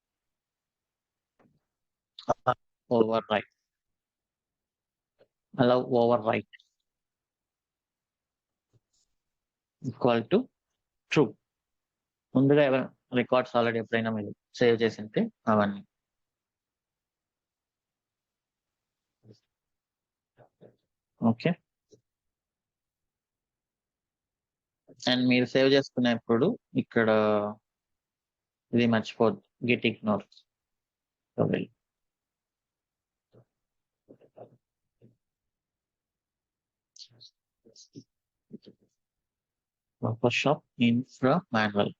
ఓవర్ రైట్, అలా overwrite equal to true. ముందుగా రికార్డ్స్ ఆల్రెడీ ఎప్పుడైనా మీరు సేవ్ చేసింటే అవన్నీ. ఓకే, అండ్ మీరు సేవ్ చేసుకునేప్పుడు ఇక్కడ ఇది మర్చిపోద్దు, git ignore. Shop infra manual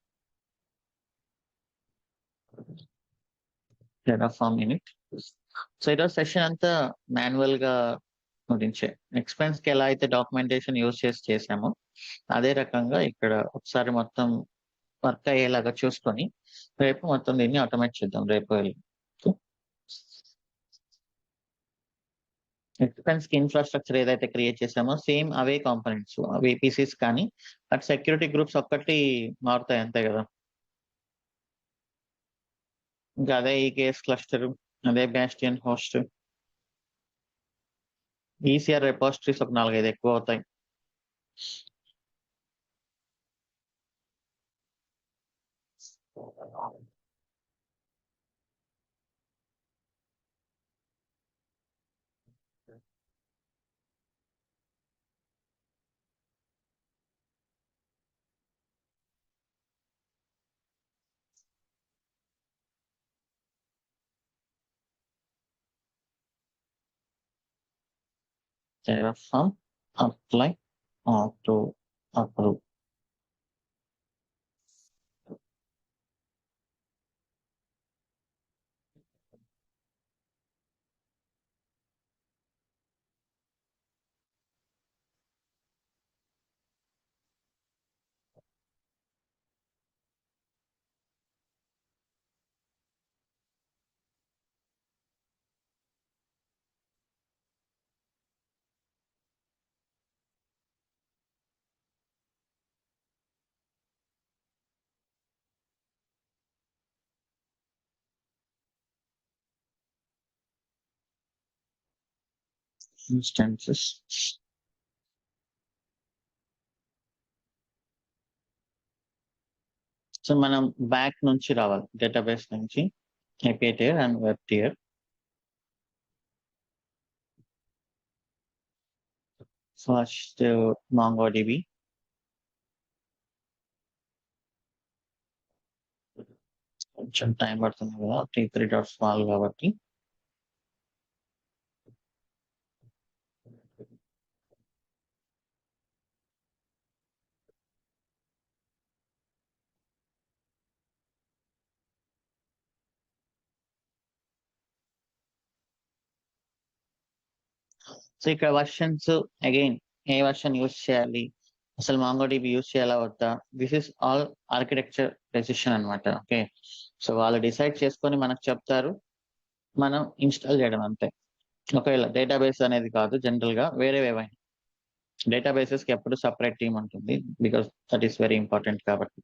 Terraform init. So ఈరోజు సెషన్ అంతా మాన్యువల్ గా గురించే. ఎక్స్‌పెన్స్‌కి ఎలా అయితే డాక్యుమెంటేషన్ చేసామో, అదే రకంగా ఇక్కడ ఒకసారి మొత్తం వర్క్ అయ్యేలాగా చూసుకొని, రేపు మొత్తం దీన్ని ఆటోమేట్ చేద్దాం రేపు ఎళ్ళి. ఎక్స్‌పెన్స్‌కి ఇన్‌ఫ్రాస్ట్రక్చర్ ఏదైతే క్రియేట్ చేసామో సేమ్ అవే కాంపోనెంట్స్. వీపీసీస్ కానీ, బట్ సెక్యూరిటీ గ్రూప్స్ ఒక్కటి మారుతాయి అంతే గదా! ఇంకా అదే ఈకేఎస్ క్లస్టరు, అదే బాస్టియన్ హోస్ట్, ఈసీఆర్ రిపోజిటరీస్ ఒక 4, 5 ఎక్కువవుతాయి. Terraform, apply, auto approve. Instances. So, మనం బ్యాక్ నుంచి రావాలి. డేటాబేస్ నుంచి API tier and web tier. First MongoDB. కొంచెం టైం పడుతుంది కదా! T3 డాట్ స్మాల్ కాబట్టి. సో, ఇక్కడ వెర్షన్స్ అగైన్ ఏ వెర్షన్ యూజ్ చేయాలి? అసలు MongoDB యూజ్ చేయాలా వద్దా? This is all architecture decision అన్నమాట. ఓకే. సో, వాళ్ళు డిసైడ్ చేసుకొని మనకు చెప్తారు. మనం ఇన్‌స్టాల్ చేయడం అంతే. ఒకవేళ డేటాబేస్ అనేది కాదు జనరల్‌గా వేరేవేవైనా. డేటాబేసెస్‌కి ఎప్పుడు సెపరేట్ టీమ్ ఉంటుంది. Because that is very important కాబట్టి.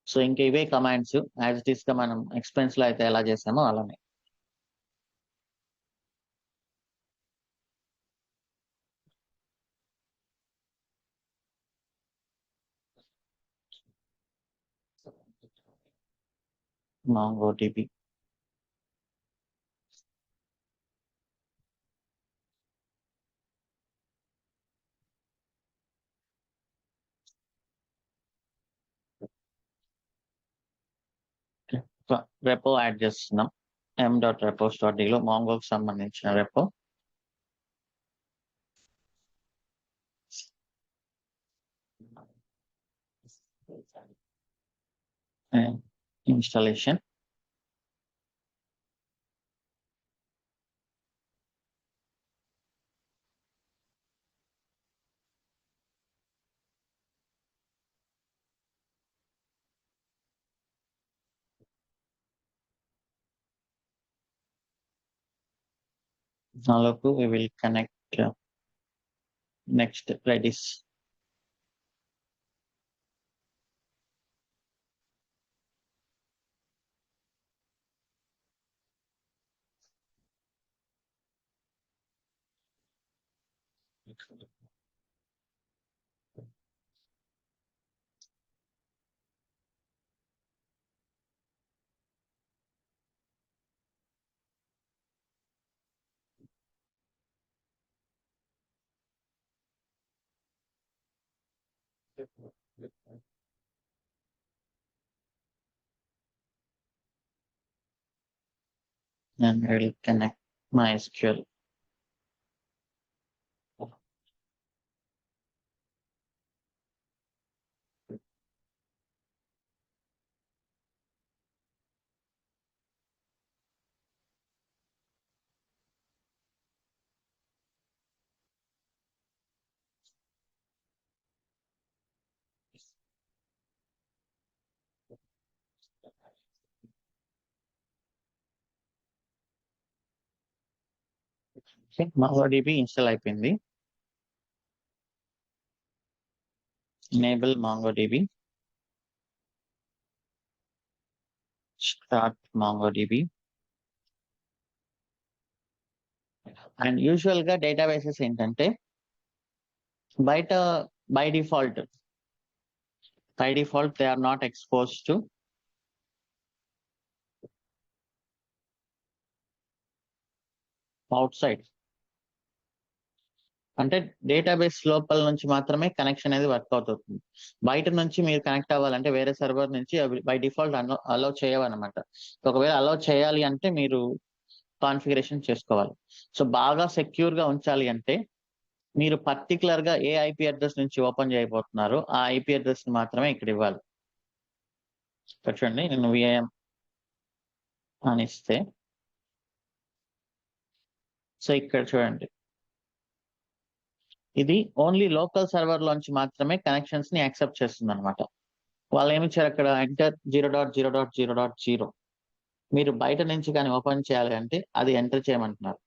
సో, ఇంక ఇవే కమాండ్స్ యాస్ ఇట్ ఈస్‌గా మనం ఎక్స్‌పెన్స్‌లో అయితే ఎలా చేసామో అలానే. MongoDB. రెపో యాడ్ చేస్తున్నాం. m.repos.dలో మాంగోకి సంబంధించిన రెపో. And installation. నాలోపు we will connect next Redis. And I will connect MySQL. MongoDB install అయిపోయింది. Enable MongoDB. Start MongoDB. And usual గా డేటాబేసెస్ ఏంటంటే బయట by default they are not expose to outside. అంటే database లోపల నుంచి మాత్రమే connection అనేది వర్క్ అవుతుంది. బయట నుంచి మీరు కనెక్ట్ అవ్వాలంటే వేరే సర్వర్ నుంచి అవి బై డిఫాల్ట్ అలౌ చేయవన్నమాట. ఒకవేళ అలౌ చేయాలి అంటే మీరు కాన్ఫిగరేషన్ చేసుకోవాలి. సో బాగా సెక్యూర్ గా ఉంచాలి అంటే మీరు పర్టికులర్ గా ఏ ఐపీ అడ్రస్ నుంచి ఓపెన్ చేయబోతున్నారో ఆ ఐపీ అడ్రస్ మాత్రమే ఇక్కడ ఇవ్వాలి. ఇక్కడ చూడండి, నేను విఐఎం అని ఇస్తే, సో ఇక్కడ చూడండి, ఇది ఓన్లీ లోకల్ సర్వర్ లోంచి మాత్రమే కనెక్షన్స్ ని యాక్సెప్ట్ చేస్తుంది అనమాట. వాళ్ళు ఏమి ఇచ్చారు అక్కడ, ఎంటర్ 0.0.0.0. మీరు బయట నుంచి కానీ ఓపెన్ చేయాలి అంటే అది ఎంటర్ చేయమంటున్నారు.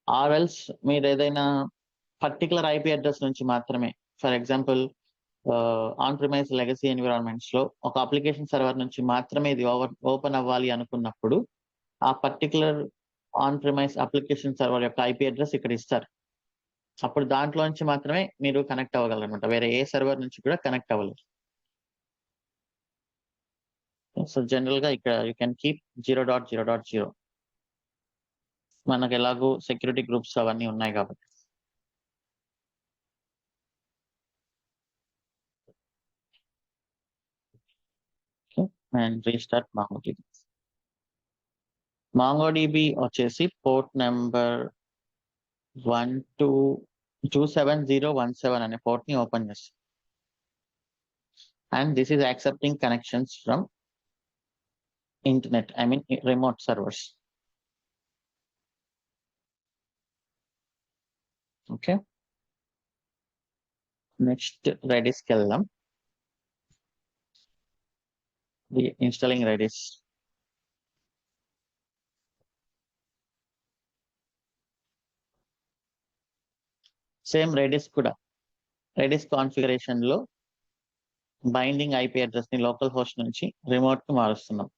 ఆర్ఎల్స్ మీరు ఏదైనా పర్టికులర్ ఐపీ అడ్రస్ నుంచి మాత్రమే, for example on premise legacy environments లో ఒక అప్లికేషన్ సర్వర్ నుంచి మాత్రమే ఇది ఓపెన్ అవ్వాలి అనుకున్నప్పుడు ఆ particular on premise application server యొక్క ఐపీ అడ్రస్ ఇక్కడ ఇస్తారు. అప్పుడు దాంట్లో నుంచి మాత్రమే మీరు కనెక్ట్ అవ్వగలరు అనమాట. వేరే ఏ సర్వర్ నుంచి కూడా కనెక్ట్ అవ్వలేదు. సో జనరల్ గా ఇక్కడ యూ కెన్ కీప్ 0.0.0. మనకు ఎలాగో సెక్యూరిటీ గ్రూప్స్ అవన్నీ ఉన్నాయి కాబట్టి. And restart MongoDB. MongoDB వచ్చేసి పోర్ట్ నెంబర్ 27017 అనే పోర్ట్ ని ఓపెన్ చేస్తాం. And this is accepting connections from internet, I mean remote servers. Okay, next రెడిస్కి వెళ్దాం. Installing Redis. సేమ్ రెడిస్ కూడా, రెడిస్ కాన్ఫిగరేషన్ లో బైండింగ్ ఐపీ అడ్రస్ ని లోకల్ హోస్ట్ నుంచి రిమోట్ కి మారుస్తున్నాం.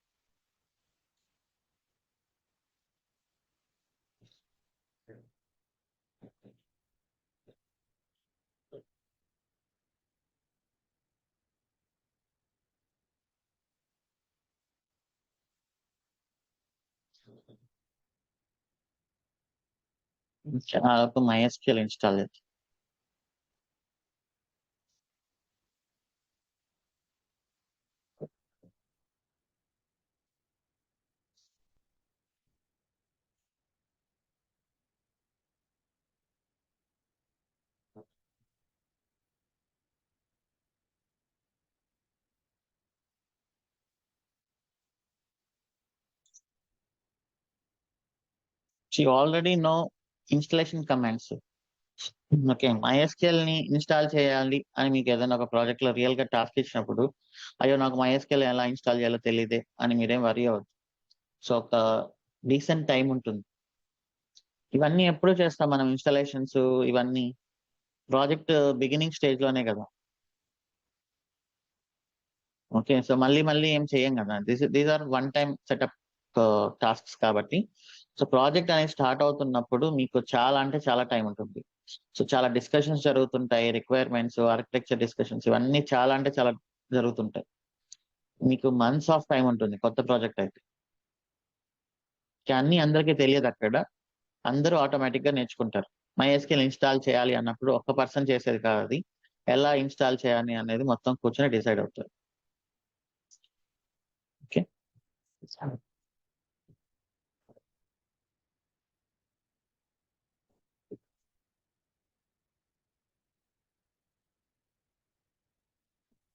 నాకు MySQL ఇన్స్టాల్ చేస్తాం. You already know installation commands. Okay, MySQL ని ఇన్స్టాల్ చేయాలి అని మీకు ఏదైనా ఒక ప్రాజెక్ట్ లో రియల్ గా టాస్క్ ఇచ్చినప్పుడు, అయ్యో నాకు MySQL ఎలా ఇన్స్టాల్ చేయాలో తెలియదే అని మీరేం వరీ అవ్వద్దు. సో ఒక డీసెంట్ టైం ఉంటుంది. ఇవన్నీ ఎప్పుడు చేస్తాం మనం, ఇన్స్టాలేషన్స్ ఇవన్నీ ప్రాజెక్ట్ బిగినింగ్ స్టేజ్ లోనే కదా. ఓకే, సో మళ్ళీ మళ్ళీ ఏం చేయం కదా. These are one time setup tasks కాబట్టి. సో ప్రాజెక్ట్ అనేది స్టార్ట్ అవుతున్నప్పుడు మీకు చాలా అంటే చాలా టైం ఉంటుంది. సో చాలా డిస్కషన్స్ జరుగుతుంటాయి, రిక్వైర్మెంట్స్, ఆర్కిటెక్చర్ డిస్కషన్స్, ఇవన్నీ చాలా అంటే చాలా జరుగుతుంటాయి. మీకు మంత్స్ ఆఫ్ టైం ఉంటుంది కొత్త ప్రాజెక్ట్ అయితే. అన్ని అందరికీ తెలియదు అక్కడ, అందరూ ఆటోమేటిక్ గా నేర్చుకుంటారు. MySQL ఇన్స్టాల్ చేయాలి అన్నప్పుడు ఒక్క పర్సన్ చేసేది కాదు అది. ఎలా ఇన్స్టాల్ చేయాలి అనేది మొత్తం కూర్చొని డిసైడ్ అవుతారు. ఓకే,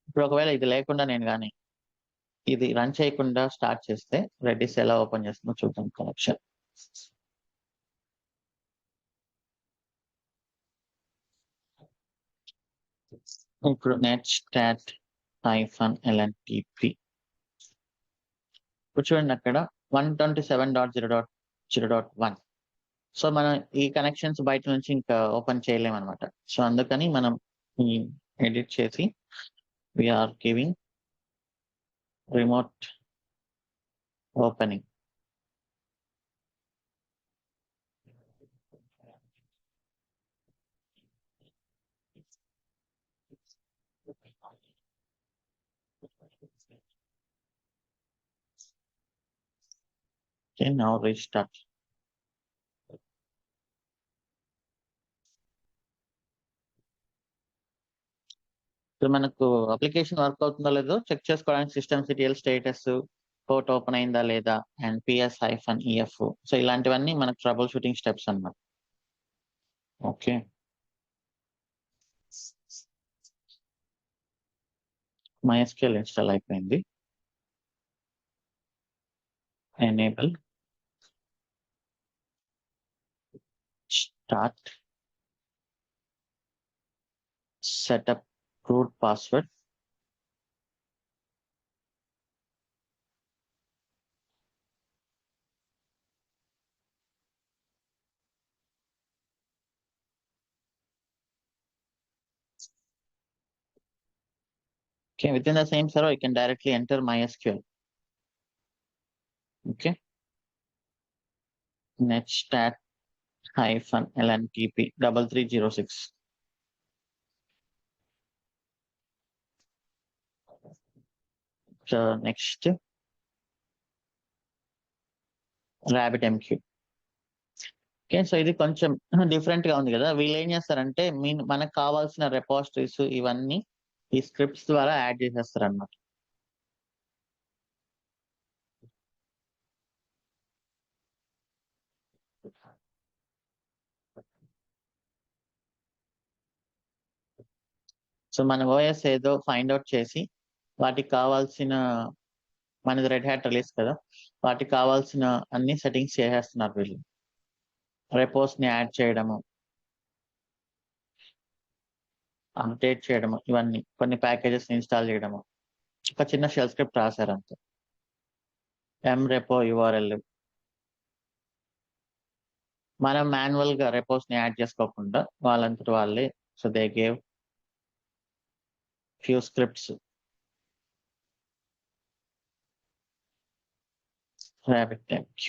ఇప్పుడు ఒకవేళ ఇది లేకుండా నేను కానీ ఇది రన్ చేయకుండా స్టార్ట్ చేస్తే రెడిస్ ఎలా ఓపెన్ చేస్తుందో చూద్దాం. కనెక్షన్ ఇప్పుడు నెట్ స్టాట్ -lntp. ఇప్పుడు చూడండి అక్కడ 127.0.0.1 సో మనం ఈ కనెక్షన్స్ బయట నుంచి ఇంకా ఓపెన్ చేయలేము అనమాట. సో అందుకని మనం ఈ ఎడిట్ చేసి we're giving remote opening. Okay, now restart. ఇప్పుడు మనకు అప్లికేషన్ వర్క్ అవుతుందో లేదో చెక్ చేసుకోవడానికి system CTL status, port open అయిందా లేదా, అండ్ PS-EF. సో ఇలాంటివన్నీ మనకు ట్రబుల్ షూటింగ్ స్టెప్స్ అన్నమాట. ఓకే, MySQL ఇన్స్టాల్ అయిపోయింది. Enable, start, setup route password. Okay, within the same server, you can directly enter MySQL. Okay, netstat -lntp 3306. So next, RabbitMQ. Okay, so ఇది కొంచెం different గా ఉంది కదా. వీళ్ళు ఏం చేస్తారంటే మనకు కావాల్సిన రెపాజిటరీస్ ఇవన్నీ ఈ స్క్రిప్ట్స్ ద్వారా యాడ్ చేసేస్తారు అన్నమాట. సో మన ఓఎస్ ఏదో ఫైండ్ అవుట్ చేసి వాటికి కావాల్సిన, మనది రెడ్ హ్యాట్ రిలీజ్ కదా, వాటికి కావాల్సిన అన్ని సెట్టింగ్స్ చేసేస్తున్నారు వీళ్ళు. రెపోస్ ని యాడ్ చేయడము, అప్డేట్ చేయడము, ఇవన్నీ కొన్ని ప్యాకేజెస్ ఇన్స్టాల్ చేయడము, ఒక చిన్న షెల్ స్క్రిప్ట్ రాశారు అంతే. mrepo URL మనం మాన్యువల్ గా రెపోస్ ని యాడ్ చేసుకోకుండా వాళ్ళంతటి వాళ్ళే. So they gave few scripts. RabbitMQ.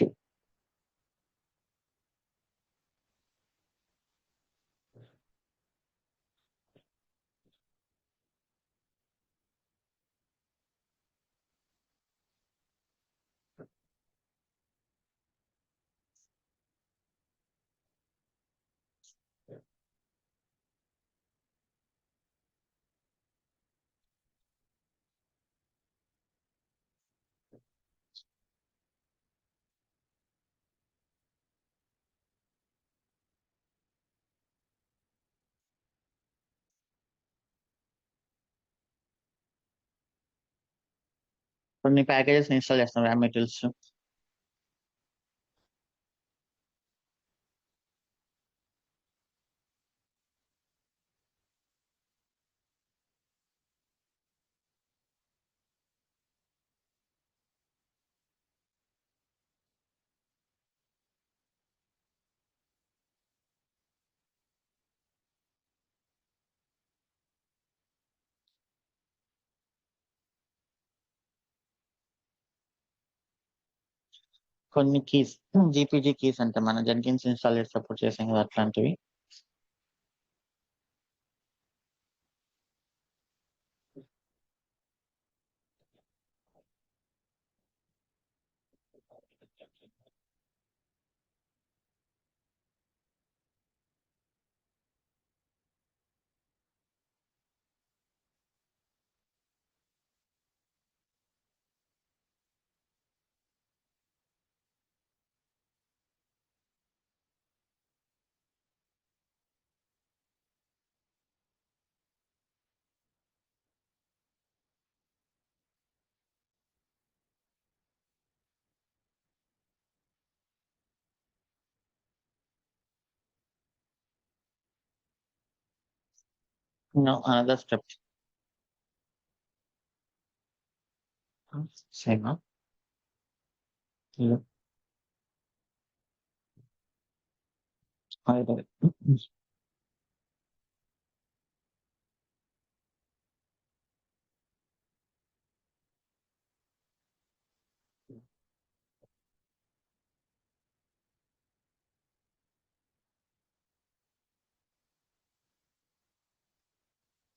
కొన్ని ప్యాకేజెస్ ఇన్స్టాల్ చేస్తాం, రామిటిల్స్. కొన్ని కీస్, జీపీజీ కీస్ అంటే మన జెన్కిన్స్ ఇన్స్టాల్ చేసి సపోర్ట్ చేసాం కదా, అట్లాంటివి. No, another step. Same. Yeah. Hi, Ravi.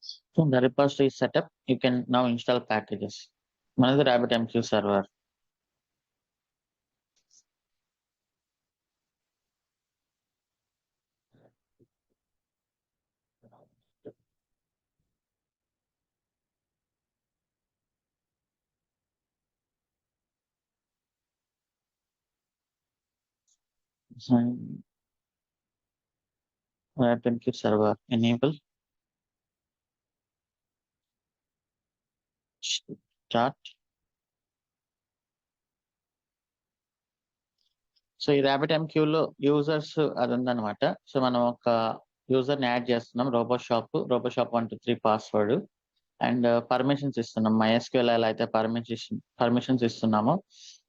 So the repository is set up. You can now install packages. One is the RabbitMQ server. And RabbitMQ server enable start. So ఈ RabbitMQ లో users అది ఉందన్నమాట. So మనం ఒక user ని add చేస్తున్నాం. RoboShop 123 password and permissions ఇస్తున్నాం. MySQL ఎలా అయితే పర్మిషన్స్ ఇస్తున్నామో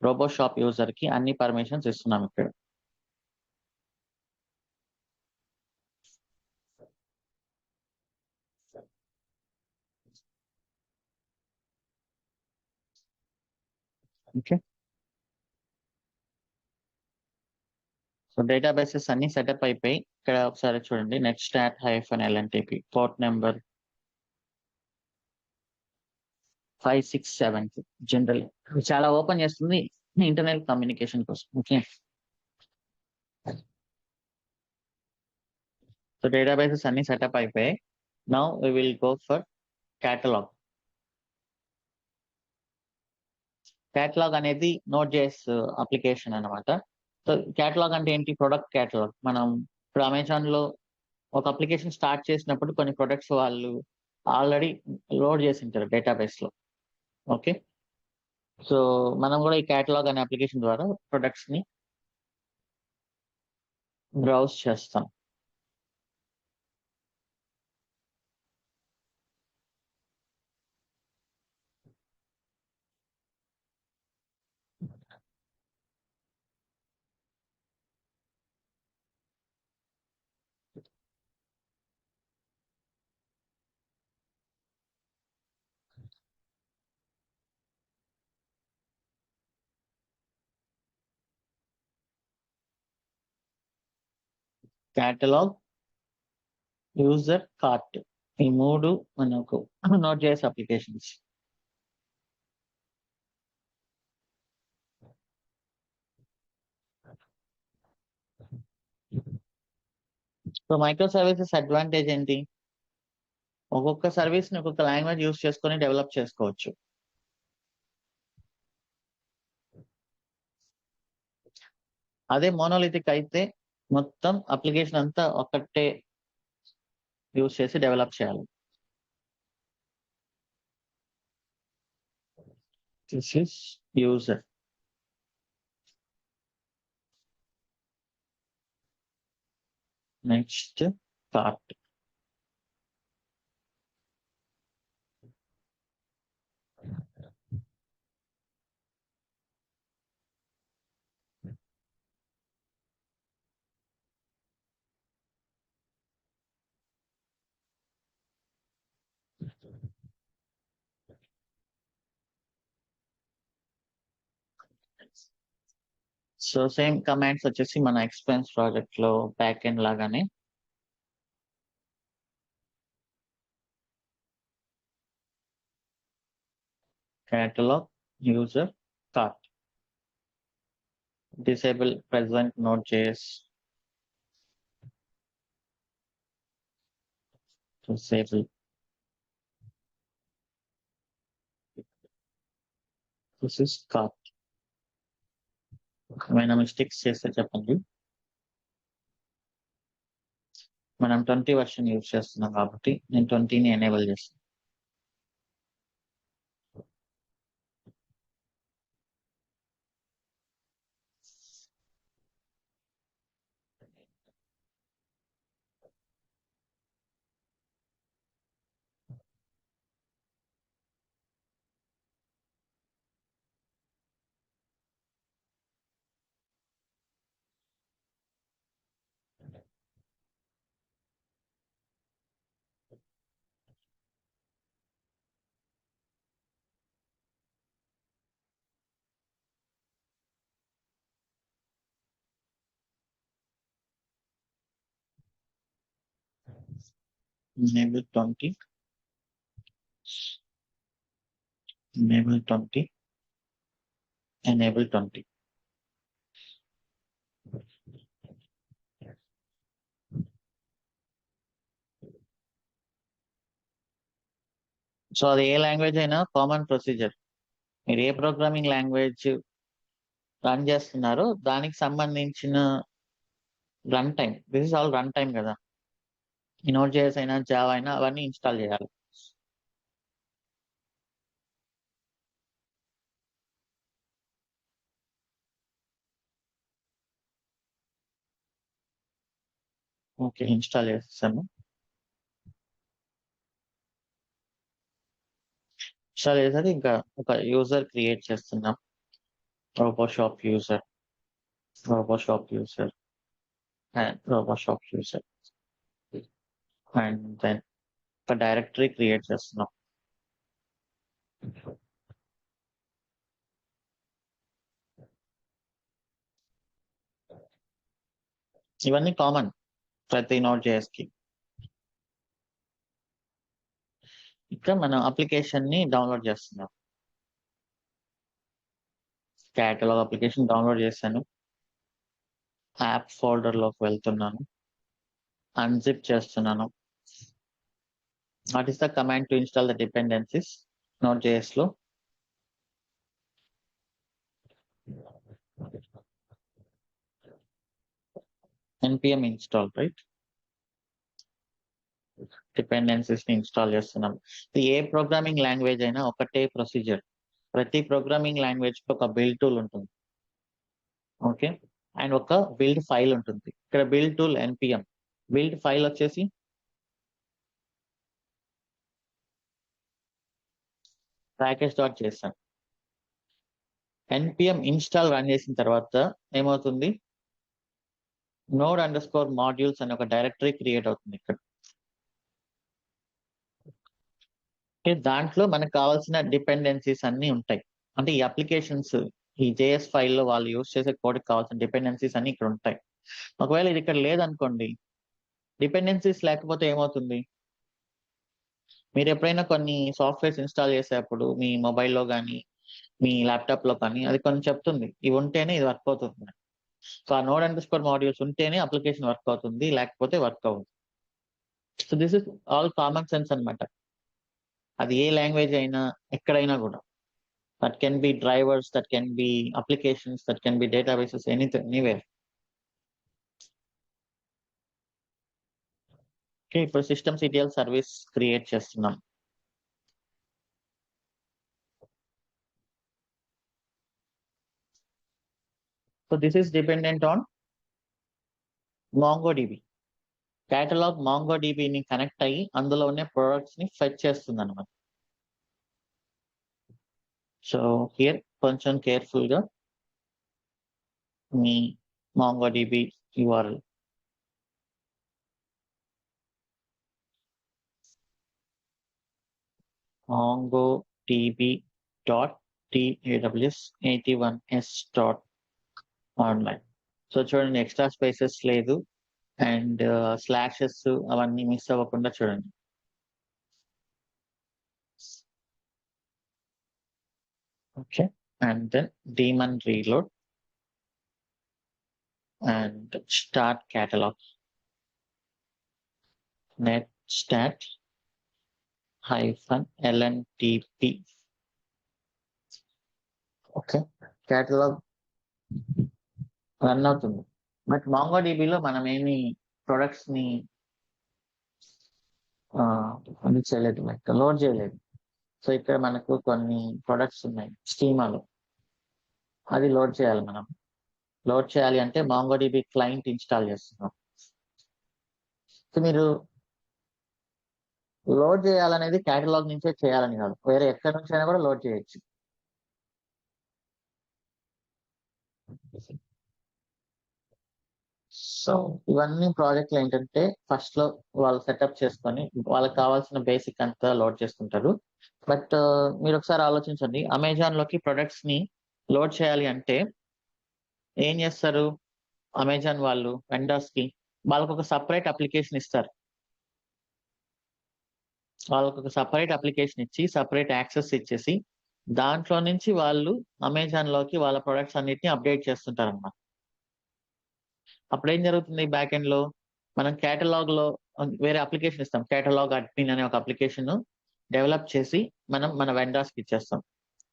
రోబోషాప్ యూజర్ కి అన్ని పర్మిషన్స్ ఇస్తున్నాం ఇక్కడ. ఓకే. సో డేటాబేసెస్ అన్ని సెటప్ అయిపోయి ఇక్కడ ఒకసారి చూడండి. Netstat -LNTP port number 567 general చాలా ఓపెన్ చేస్తుంది ఇంటర్నల్ కమ్యూనికేషన్ కోసం. ఓకే. సో డేటాబేసెస్ అన్ని సెటప్ అయిపోయాయి. Now we will go for catalog. Catalog అనేది నోట్ జేఎస్ అప్లికేషన్ అన్నమాట. సో కేటలాగ్ అంటే ఏంటి? Product catalog. మనం ఇప్పుడు అమెజాన్ లో ఒక అప్లికేషన్ స్టార్ట్ చేసినప్పుడు కొన్ని ప్రొడక్ట్స్ వాళ్ళు ఆల్రెడీ లోడ్ చేసి ఉంటారు డేటాబేస్ లో. ఓకే. సో మనం కూడా ఈ కేటలాగ్ అనే అప్లికేషన్ ద్వారా ప్రొడక్ట్స్ ని బ్రౌజ్ చేస్తాం. కేటలాగ్, యూజర్, కార్ట్ ఈ మూడు మనకు node JS applications. So micro services advantage ఏంటి? ఒక్కొక్క సర్వీస్ ని ఒక్కొక్క లాంగ్వేజ్ యూస్ చేసుకొని డెవలప్ చేసుకోవచ్చు. అదే మోనోలిథిక్ అయితే మొత్తం అప్లికేషన్ అంతా ఒక్కటే యూస్ చేసి డెవలప్ చేయాలి. This is user. Next cart. So same commands వచ్చేసి మన ఎక్స్పెన్స్ ప్రాజెక్ట్ లో బ్యాక్ ఎండ్ లాగానే catalog, user, cart. Disable present node JS. Disable. This is cart. ఏమైనా మిస్టేక్స్ చేస్తే చెప్పండి. మనం 20 వర్షన్ యూజ్ చేస్తున్నాం కాబట్టి నేను 20ని ఎనేబుల్ చేస్తాను. enable 20, enable 20, enable 20. సో అది ఏ లాంగ్వేజ్ అయినా కామన్ ప్రొసీజర్. మీరు ఏ ప్రోగ్రామింగ్ లాంగ్వేజ్ రన్ చేస్తున్నారో దానికి సంబంధించిన run time, this is all run time కదా. ఈ నోట్ జేఎస్ అయినా జావా అయినా అవన్నీ ఇన్స్టాల్ చేయాలి. ఓకే, ఇన్స్టాల్ చేస్తాను. ఇన్స్టాల్ చేసాక ఇంకా ఒక యూజర్ క్రియేట్ చేస్తున్నాం. Roboshop user, Roboshop user and Roboshop user, and then ఒక డైరెక్టరీ క్రియేట్ చేస్తున్నాం. ఇవన్నీ కామన్ ప్రతి నోట్ జేఎస్ కి. ఇక్కడ మనం అప్లికేషన్ ని డౌన్లోడ్ చేస్తున్నాం. క్యాటలాగ్ అప్లికేషన్ డౌన్లోడ్ చేశాను. యాప్ ఫోల్డర్ లోకి వెళ్తున్నాను, అన్జిప్ చేస్తున్నాను. What is the command to install the dependencies Node.js లో? npm install, right? డిపెండెన్సీస్ ని ఇన్స్టాల్ చేస్తున్నాం. ఏ ప్రోగ్రామింగ్ లాంగ్వేజ్ అయినా ఒకటే ప్రొసీజర్. ప్రతి ప్రోగ్రామింగ్ లాంగ్వేజ్ కి ఒక బిల్డ్ టూల్ ఉంటుంది, ఓకే, అండ్ ఒక బిల్డ్ ఫైల్ ఉంటుంది. ఇక్కడ build tool npm, build file వచ్చేసి package.json. npm ఇన్స్టాల్ రన్ చేసిన తర్వాత ఏమవుతుంది, node_modules అనే ఒక డైరెక్టరీ క్రియేట్ అవుతుంది ఇక్కడ. దాంట్లో మనకు కావాల్సిన డిపెండెన్సీస్ అన్ని ఉంటాయి. అంటే ఈ అప్లికేషన్స్, ఈ జేఎస్ ఫైల్లో వాళ్ళు యూజ్ చేసే కోడ్కి కావాల్సిన డిపెండెన్సీస్ అన్ని ఇక్కడ ఉంటాయి. ఒకవేళ ఇది ఇక్కడ లేదనుకోండి, డిపెండెన్సీస్ లేకపోతే ఏమవుతుంది, మీరు ఎప్పుడైనా కొన్ని సాఫ్ట్వేర్స్ ఇన్స్టాల్ చేసేటప్పుడు మీ మొబైల్లో కానీ మీ ల్యాప్టాప్లో కానీ అది కొన్ని చెప్తుంది, ఇవి ఉంటేనే ఇది వర్క్ అవుతుంది. సో ఆ node_modules ఉంటేనే అప్లికేషన్ వర్క్ అవుతుంది, లేకపోతే వర్క్ అవుతుంది. So this is all common sense అనమాట. అది ఏ లాంగ్వేజ్ అయినా ఎక్కడైనా కూడా. That can be drivers, that can be applications, that can be databases, anything, anywhere. Okay, ఇప్పుడు systemctl సర్వీస్ క్రియేట్ చేస్తున్నాం. So this is dependent on MongoDB. Catalog MongoDB ని connect అయ్యి అందులో ఉన్న ప్రొడక్ట్స్ ని ఫెచ్ చేస్తుంది అనమాట. సో హియర్ కొంచెం కేర్ఫుల్ గా మీ MongoDB URL, mongodb.taws81s.online. సో చూడండి, ఎక్స్ట్రా స్పేసెస్ లేదు అండ్ స్లాషెస్ అవన్నీ మిస్ అవ్వకుండా చూడండి. Okay, and then daemon reload and start catalog, netstat -lntp. Okay, catalog run అవుతుంది. బట్ MongoDBలో మనం ఏమి ప్రొడక్ట్స్ ని అది చేయలేదు, లైక్ లోడ్ చేయలేదు. సో ఇక్కడ మనకు కొన్ని ప్రొడక్ట్స్ ఉన్నాయి స్కీమాలో, అది లోడ్ చేయాలి. మనం లోడ్ చేయాలి అంటే MongoDB క్లయింట్ ఇన్స్టాల్ చేస్తున్నాం. సో మీరు లోడ్ చేయాలనేది కేటలాగ్ నుంచే చేయాలని కాదు, వేరే ఎక్కడి నుంచి అయినా కూడా లోడ్ చేయొచ్చు. సో ఇవన్నీ ప్రాజెక్టులు ఏంటంటే ఫస్ట్ లో వాళ్ళు సెటప్ చేసుకొని వాళ్ళకి కావాల్సిన బేసిక్ అంతా లోడ్ చేసుకుంటారు. బట్ మీరు ఒకసారి ఆలోచించండి, అమెజాన్ లోకి ప్రొడక్ట్స్ ని లోడ్ చేయాలి అంటే ఏం చేస్తారు, అమెజాన్ వాళ్ళు వెండర్స్ కి వాళ్ళకి ఒక సపరేట్ అప్లికేషన్ ఇస్తారు. వాళ్ళకి ఒక సపరేట్ అప్లికేషన్ ఇచ్చి, సపరేట్ యాక్సెస్ ఇచ్చేసి, దాంట్లో నుంచి వాళ్ళు అమెజాన్‌లోకి వాళ్ళ ప్రొడక్ట్స్ అన్నిటిని అప్‌డేట్ చేస్తుంటారన్నమాట. అప్పుడేం జరుగుతుంది బ్యాక్ ఎండ్‌లో మనం కేటలాగ్‌లో వేరే అప్లికేషన్ ఇస్తాం. కేటలాగ్ అడ్మిన్ అనే ఒక అప్లికేషన్‌ను డెవలప్ చేసి మనం మన వెండర్స్‌కి ఇచ్చేస్తాం.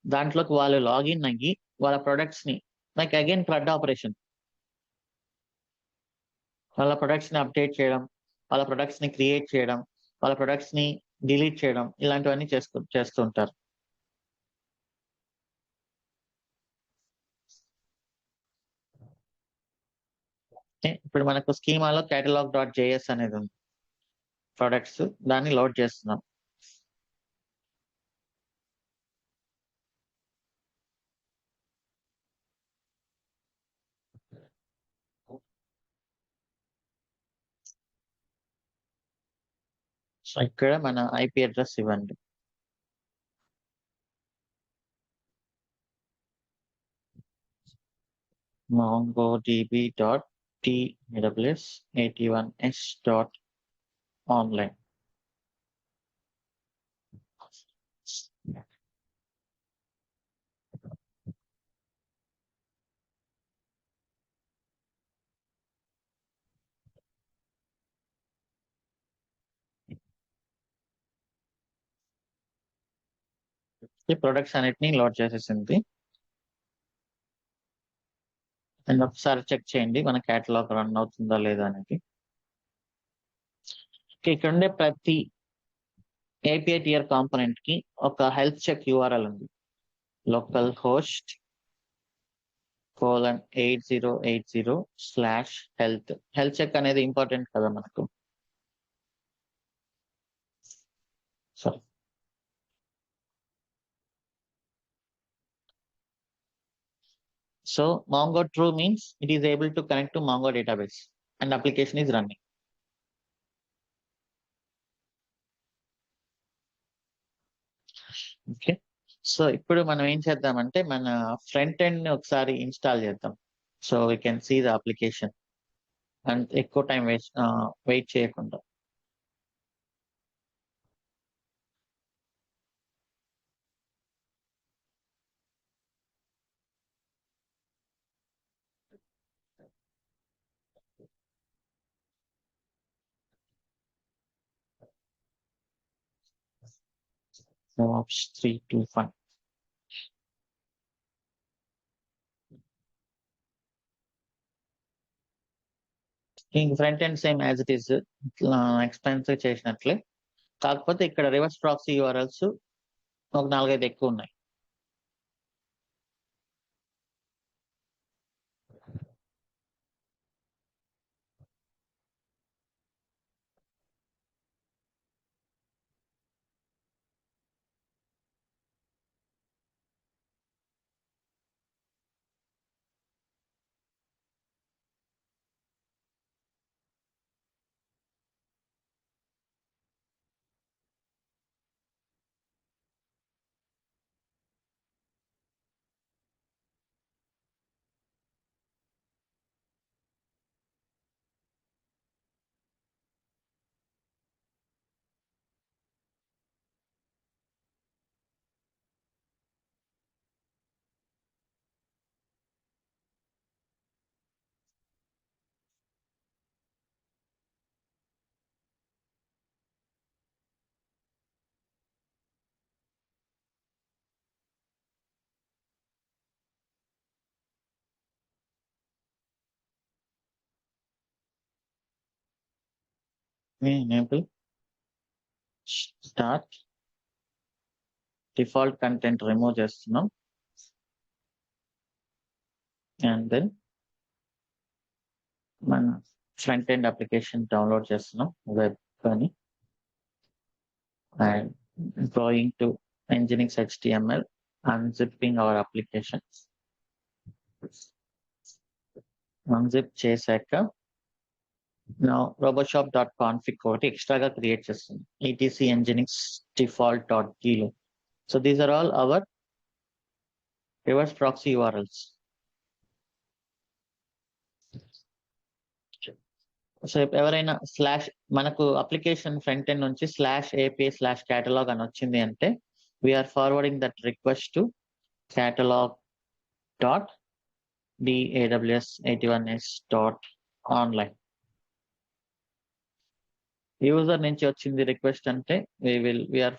దాంట్లోకి వాళ్ళు లాగిన్ అయ్యి వాళ్ళ ప్రొడక్ట్స్‌ని లైక్ అగైన్ ఫ్లడ్ ఆపరేషన్. వాళ్ళ ప్రొడక్ట్స్‌ని అప్‌డేట్ చేయడం, వాళ్ళ ప్రొడక్ట్స్‌ని క్రియేట్ చేయడం, వాళ్ళ ప్రొడక్ట్స్‌ని డిలీట్ చేయడం ఇలాంటివన్నీ చేస్తూ ఉంటారు. ఓకే. ఇప్పుడు మనకు స్కీమాలో కేటలాగ్.js అనేది ఉంది. ప్రొడక్ట్స్ దాన్ని లోడ్ చేస్తున్నాం. సో, ఇక్కడ మన ఐపీ అడ్రెస్ ఇవ్వండి. mongodb.taws81s.online. ఈ ప్రొడక్ట్స్ అన్నిటిని లోడ్ చేసేసింది. అండ్ ఒకసారి చెక్ చేయండి మన కేటలాగ్ రన్ అవుతుందా లేదా అనేది. ఇక్కడ ఉండే ప్రతి ఏపీఐ టియర్ కాంపోనెంట్ కి ఒక హెల్త్ చెక్ యూఆర్ఎల్ ఉంది. Local host :8080/health. Health check అనేది ఇంపార్టెంట్ కదా మనకు. So Mongo true means it is able to connect to Mongo database and application is running. Okay. So ఇప్పుడు మనం ఏం చేద్దామంటే మన ఫ్రంట్ ఎండ్ ని ఒకసారి ఇన్‌స్టాల్ చేద్దాం. So we can see the application and ఎక్కువ టైం వెయిట్ చేయకుండా. DevOps 325. ఇంక front end same as it is expensive చేసినట్లే. కాకపోతే ఇక్కడ రివర్స్ ప్రాక్సీ యూఆర్ఎల్స్ ఒక 4, 5 ఎక్కువున్నాయి. Enable start default content remove చేస్తున్నాం. అండ్ దెన్ మన ఫ్రంట్ ఎండ్ అప్లికేషన్ డౌన్లోడ్ చేస్తున్నాం వెబ్ అని. And going to Nginx HTML, unzipping our application. Unzip చేశాక now roboshop.config ఒకటి ఎక్స్ట్రాగా క్రియేట్ చేస్తుంది etc nginx default.kilo. So these are all our reverse proxy URLs. So ఎవరైనా మనకు application front end నుంచి /API/catalog అని వచ్చింది అంటే we're forwarding that request to catalog.daws81s.online. User నుంచి వచ్చింది రిక్వెస్ట్ అంటే we're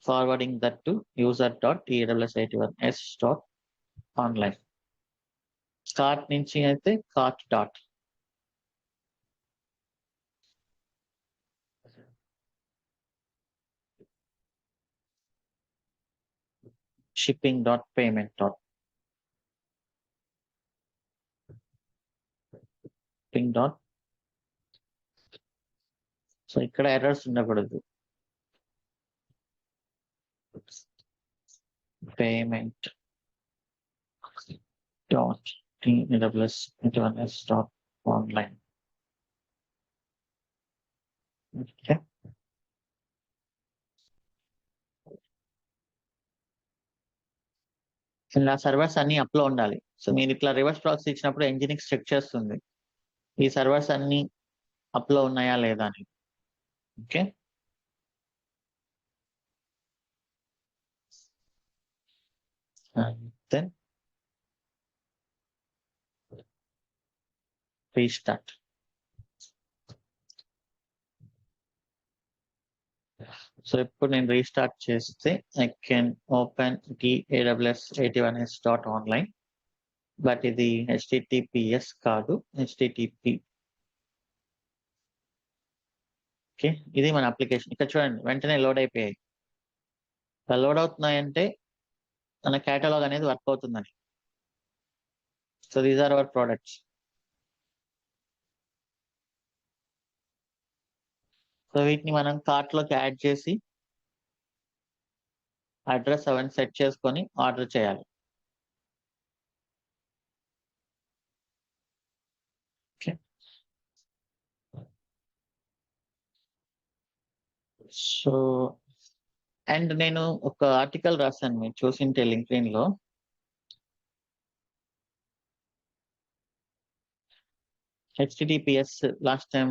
forwarding that to user.daws81s.online. Cart నుంచి అయితే కార్ట్ డాట్ shipping.payment. సో ఇక్కడ ఎర్రర్స్ ఉండకూడదు. Payment dot daws81s.online. ఓకే, ఇలా సర్వర్స్ అన్ని అప్ లో ఉండాలి. సో మీరు ఇట్లా రివర్స్ ప్రాసెస్ ఇచ్చినప్పుడు ఎంజినిక్స్ చెక్ చేస్తుంది ఈ సర్వర్స్ అన్ని అప్ లో ఉన్నాయా లేదా అని. Okay, then restart. సో ఇప్పుడు నేను రీస్టార్ట్ చేస్తే I can open daws81s.online, but ఇది HTTPS కాదు, HTTP. ఓకే, ఇది మన అప్లికేషన్. ఇక్కడ చూడండి వెంటనే లోడ్ అయిపోయాయి. లోడ్ అవుతున్నాయంటే మన కేటలాగ్ అనేది వర్క్ అవుతుందని. So these are our products. So వీటిని మనం కార్ట్ లోకి యాడ్ చేసి అడ్రస్ అవన్నీ సెట్ చేసుకొని ఆర్డర్ చేయాలి. ఓకే, సో అండ్ నేను ఒక ఆర్టికల్ రాశాను, మీరు చూసింటే లింక్డ్ఇన్ లో. HTTPS లాస్ట్ టైం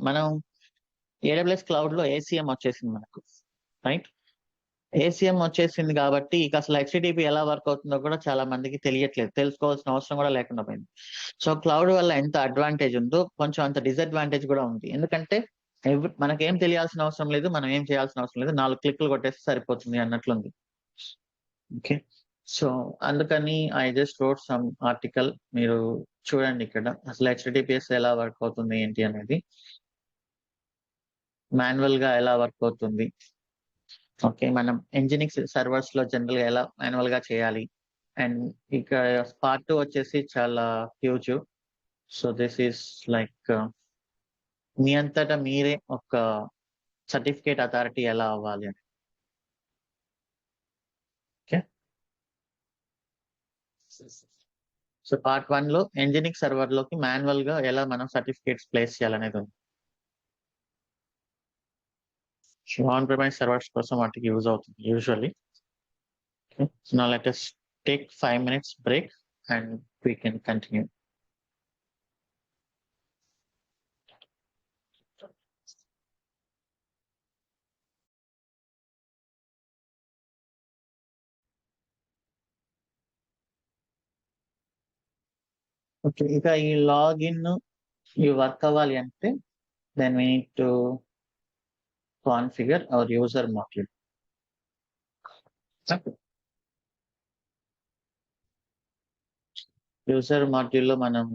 మనం AWS క్లౌడ్ లో ACM వచ్చేసింది మనకు, రైట్? ACM వచ్చేసింది కాబట్టి ఇక అసలు HTTP ఎలా వర్క్ అవుతుందో కూడా చాలా మందికి తెలియట్లేదు, తెలుసుకోవాల్సిన అవసరం కూడా లేకుండా పోయింది. సో క్లౌడ్ వల్ల ఎంత అడ్వాంటేజ్ ఉందో కొంచెం అంత డిసడ్వాంటేజ్ కూడా ఉంది. ఎందుకంటే మనకేం తెలియాల్సిన అవసరం లేదు, మనం ఏం చేయాల్సిన అవసరం లేదు, 4 క్లిక్లు కొట్టేస్తే సరిపోతుంది అన్నట్లుంది. ఓకే, సో అందుకని I just wrote some article, మీరు చూడండి ఇక్కడ అసలు HTTPS ఎలా వర్క్ అవుతుంది ఏంటి అనేది, మాన్యువల్ గా ఎలా వర్క్ అవుతుంది. ఓకే, మనం ఎంజినిక్స్ సర్వర్స్ లో జనరల్ గా ఎలా మాన్యువల్ గా చేయాలి. అండ్ ఇక పార్ట్ 2 వచ్చేసి చాలా huge. So this is like మీ అంతటా మీరే ఒక సర్టిఫికేట్ అథారిటీ ఎలా అవ్వాలి అని. ఓకే, సో పార్ట్ 1 లో ఎంజినిక్స్ సర్వర్ లోకి మాన్యువల్ గా ఎలా మనం సర్టిఫికేట్స్ ప్లేస్ చేయాలనేది ఉంది. ఆన్ ప్రిమైస్ సర్వర్స్ కోసం వాటికి యూజ్ అవుతుంది usually. So now let us take 5 minutes break and we can continue. Okay, ఇక ఈ లాగిన్ ఈ వర్క్ అవ్వాలి అంటే then we need to configure our user module. User module లో మనం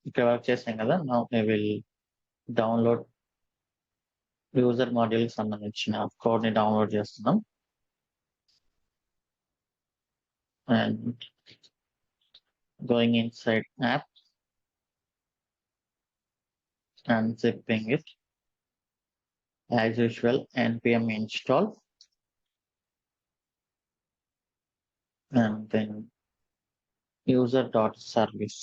ఇక్కడ వర్క్ చేసాం కదా, now I will download user module కి సంబంధించిన కోడ్ ని డౌన్లోడ్ చేస్తున్నాం. And going inside app and zipping it as usual, npm install and then user.service.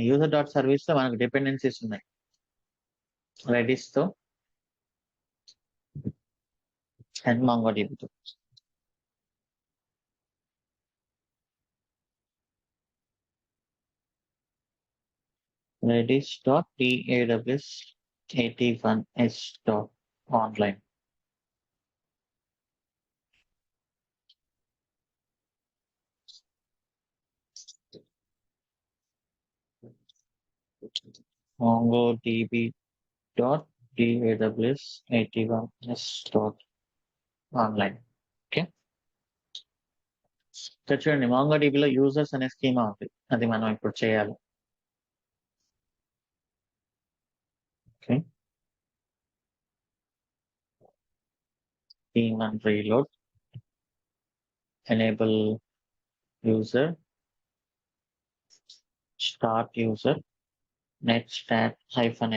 User dot service లో మనకు డిపెండెన్సీస్ ఉన్నాయి రెడిస్ తో అండ్ MongoDB తో. Redis dot TAWS 81s dot online. MongoDB dot TAWS 81s dot online. Okay, ఇక్కడ చూడండి MongoDB లో users అనే schema ఉంది, అది మనం ఇప్పుడు చేయాలి. Okay, scheme and reload, enable user, start user, netstat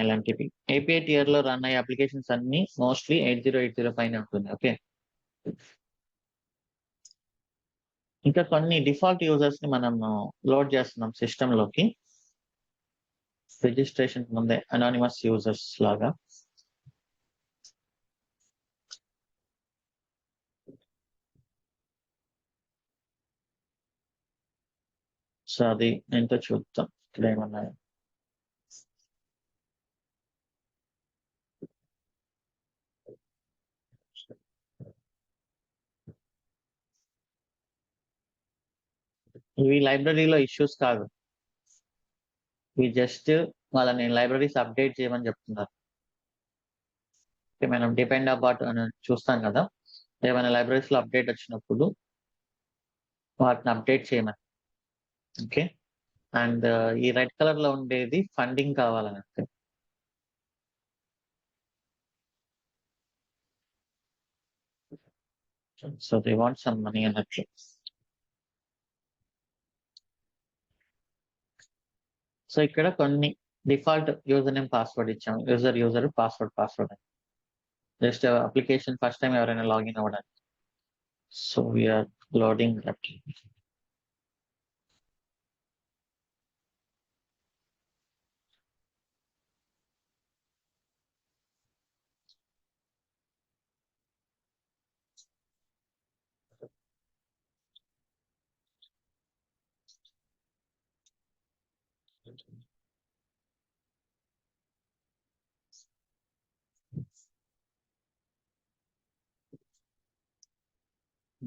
-LNTP. API tier లో రన్ అయ్యే అప్లికేషన్స్ అన్ని మోస్ట్లీ 8080 పైన ఉంటుంది. ఓకే, ఇంకా కొన్ని డిఫాల్ట్ యూజర్స్ ని మనం లోడ్ చేస్తున్నాం సిస్టమ్ లోకి రిజిస్ట్రేషన్ ముందే, అనానిమస్ యూజర్స్ లాగా. సో అది ఏంటో చూద్దాం ఇక్కడ ఏమన్నాయి. ఇవి లైబ్రరీలో ఇష్యూస్ కాదు, ఇవి జస్ట్ వాళ్ళని లైబ్రరీస్ అప్డేట్ చేయమని చెప్తున్నారు. మనం డిపెండ్ అపార్ట్ అని చూస్తాం కదా, ఏమైనా లైబ్రరీస్ లో అప్డేట్ వచ్చినప్పుడు వాటిని అప్డేట్ చేయమని. ఓకే, అండ్ ఈ రెడ్ కలర్ లో ఉండేది ఫండింగ్ కావాలని అంతే. So they want some money అన్నట్లు. సో ఇక్కడ కొన్ని డిఫాల్ట్ యూజర్ నేమ్ పాస్వర్డ్ ఇచ్చాం, user password just application first time ఎవరైనా లాగిన్ అవ్వడానికి. So we're loading that.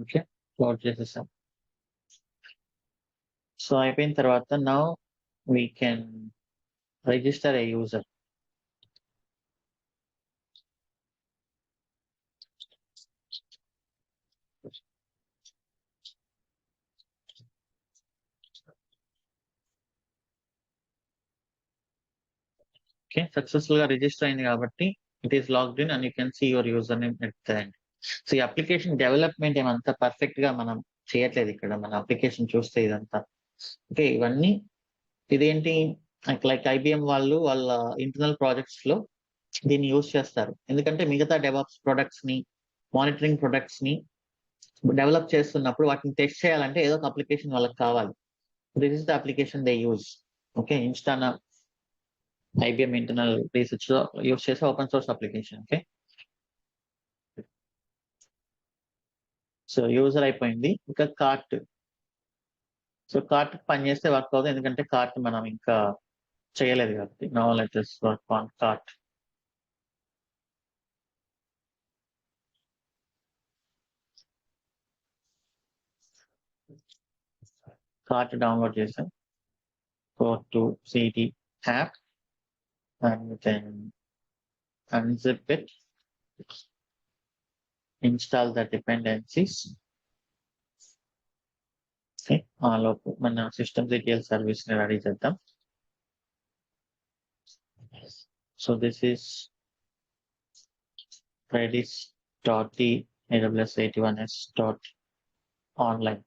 Okay, load చేసేసాం. సో అయిపోయిన తర్వాత now we can register a user. Okay, successful గా రిజిస్టర్ అయింది కాబట్టి it is logged in and you can see your user name at the end. So ఈ application development ఏమంతా perfect గా మనం చేయట్లేదు ఇక్కడ, మన అప్లికేషన్ చూస్తే ఇదంతా. ఓకే, ఇవన్నీ ఇదేంటి, లైక్ IBM వాళ్ళు వాళ్ళ ఇంటర్నల్ ప్రాజెక్ట్స్ లో దీన్ని యూజ్ చేస్తారు, ఎందుకంటే మిగతా డెవాప్స్ ప్రొడక్ట్స్ ని, మానిటరింగ్ ప్రొడక్ట్స్ ని డెవలప్ చేస్తున్నప్పుడు వాటిని టెస్ట్ చేయాలంటే ఏదో ఒక అప్లికేషన్ వాళ్ళకి కావాలి. This is the application they use. Okay, Instana IBM internal research లో యూజ్ చేసే open source application. Okay, so user అయిపోయింది, ఇంకా కార్ట్. సో కార్ట్ పని చేస్తే వర్క్ అవుతుంది, ఎందుకంటే కార్ట్ మనం ఇంకా చేయలేదు కాబట్టి. No let us work on cart. Cart download చేసాం. Go to CD app and then unzip it, install the dependencies. Okay, ఆలోపు మన సిస్టమ్ డీటెయిల్ సర్వీస్ ని రెడీ చేద్దాం. So this is redis.TAWS AWS 81s dot online.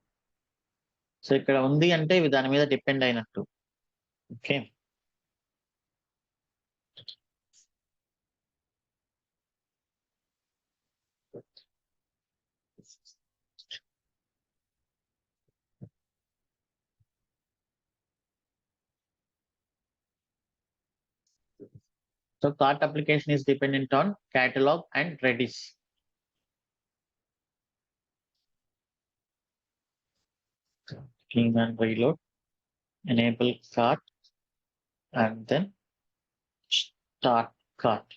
So ఇక్కడ ఉంది అంటే ఇవి దాని మీద డిపెండ్ అయినట్టు. Okay. So cart application is dependent on catalog and Redis. Clean and reload, enable cart, and then start cart.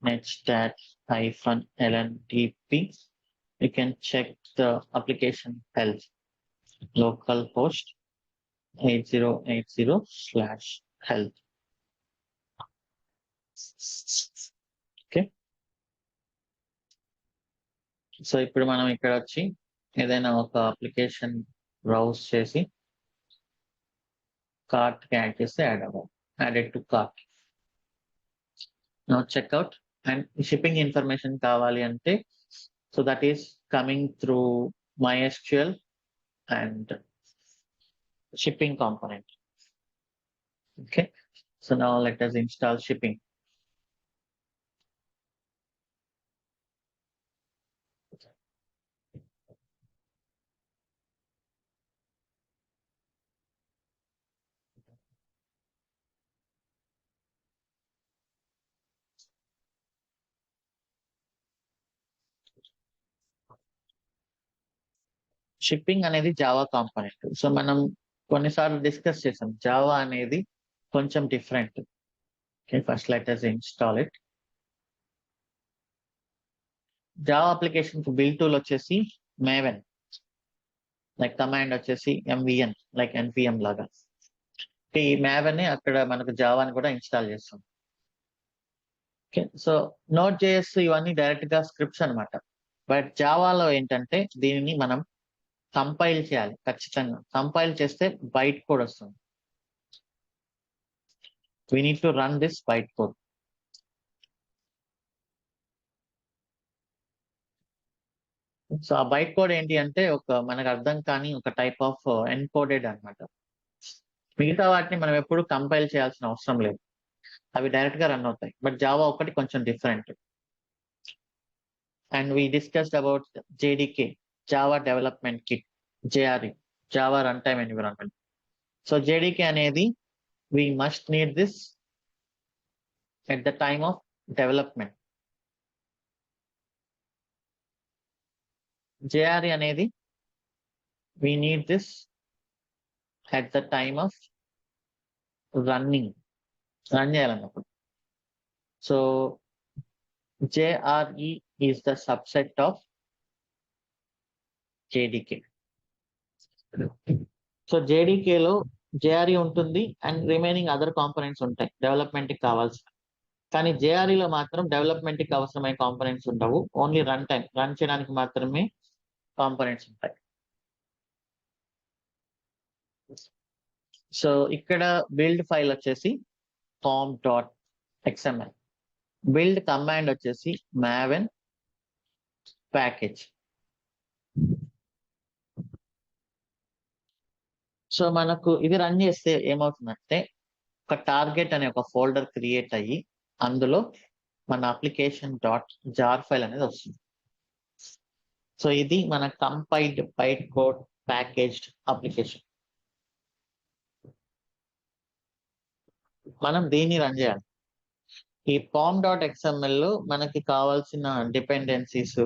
Netstat -lntp. You can check the application health. Localhost 8080/health. Okay. So ఇప్పుడు మనం ఇక్కడ వచ్చి ఏదైనా ఒక application browse చేసి cart add చేస్తే added to cart. Now checkout and shipping information కావాలి అంటే so that is coming through MySQL and shipping component. Okay, so now let us install shipping. Shipping అనేది జావా కాంపోనెంట్. సో మనం కొన్నిసార్లు discuss చేసాం Java అనేది కొంచెం different. Okay, first let us install it. Java application build tool వచ్చేసి maven, like command వచ్చేసి MVN, like NPM లాగా. ఈ మేవెన్ అక్కడ మనకు జావాని కూడా ఇన్స్టాల్ చేస్తాం. ఓకే, సో Node.js ఇవన్నీ డైరెక్ట్ గా స్క్రిప్ట్స్ అన్నమాట. బట్ జావాలో ఏంటంటే దీనిని మనం కంపైల్ చేయాలి. ఖచ్చితంగా కంపైల్ చేస్తే బైట్ కోడ్ వస్తుంది. We need to run this bytecode. So ఆ బైట్ కోడ్ ఏంటి అంటే మనకు అర్థం కాని ఒక టైప్ ఆఫ్ ఎన్కోడెడ్ అన్నమాట. మిగతా వాటిని మనం ఎప్పుడు కంపైల్ చేయాల్సిన అవసరం లేదు, అవి డైరెక్ట్ గా రన్ అవుతాయి. బట్ జావా ఒకటి కొంచెం different. And we discussed about JDK, Java development kit, JRE, Java run time environment. So JDK అనేది we must need this at the time of development. JRE అనేది we need this at the time of run చేయాలన్నప్పుడు. So JRE is the subset of JDK. So JDK లో JRE ఉంటుంది and remaining other components ఉంటాయి development కి కావాల్సిన. కానీ JRE లో మాత్రం డెవలప్మెంట్ కి అవసరమైన కాంపోనెంట్స్ ఉండవు, ఓన్లీ రన్ చేయడానికి మాత్రమే కాంపోనెంట్స్ ఉంటాయి. సో ఇక్కడ బిల్డ్ ఫైల్ వచ్చేసి pom.xml, బిల్డ్ కమాండ్ వచ్చేసి maven ప్యాకేజ్. సో మనకు ఇది రన్ చేస్తే ఏమవుతుందంటే ఒక టార్గెట్ అనే ఒక ఫోల్డర్ క్రియేట్ అయ్యి అందులో మన application.jar ఫైల్ అనేది వస్తుంది. సో ఇది మన compiled byte code packaged application. మనం దీన్ని రన్ చేయాలి. ఈ pom.xml లో మనకి కావాల్సిన డిపెండెన్సీస్,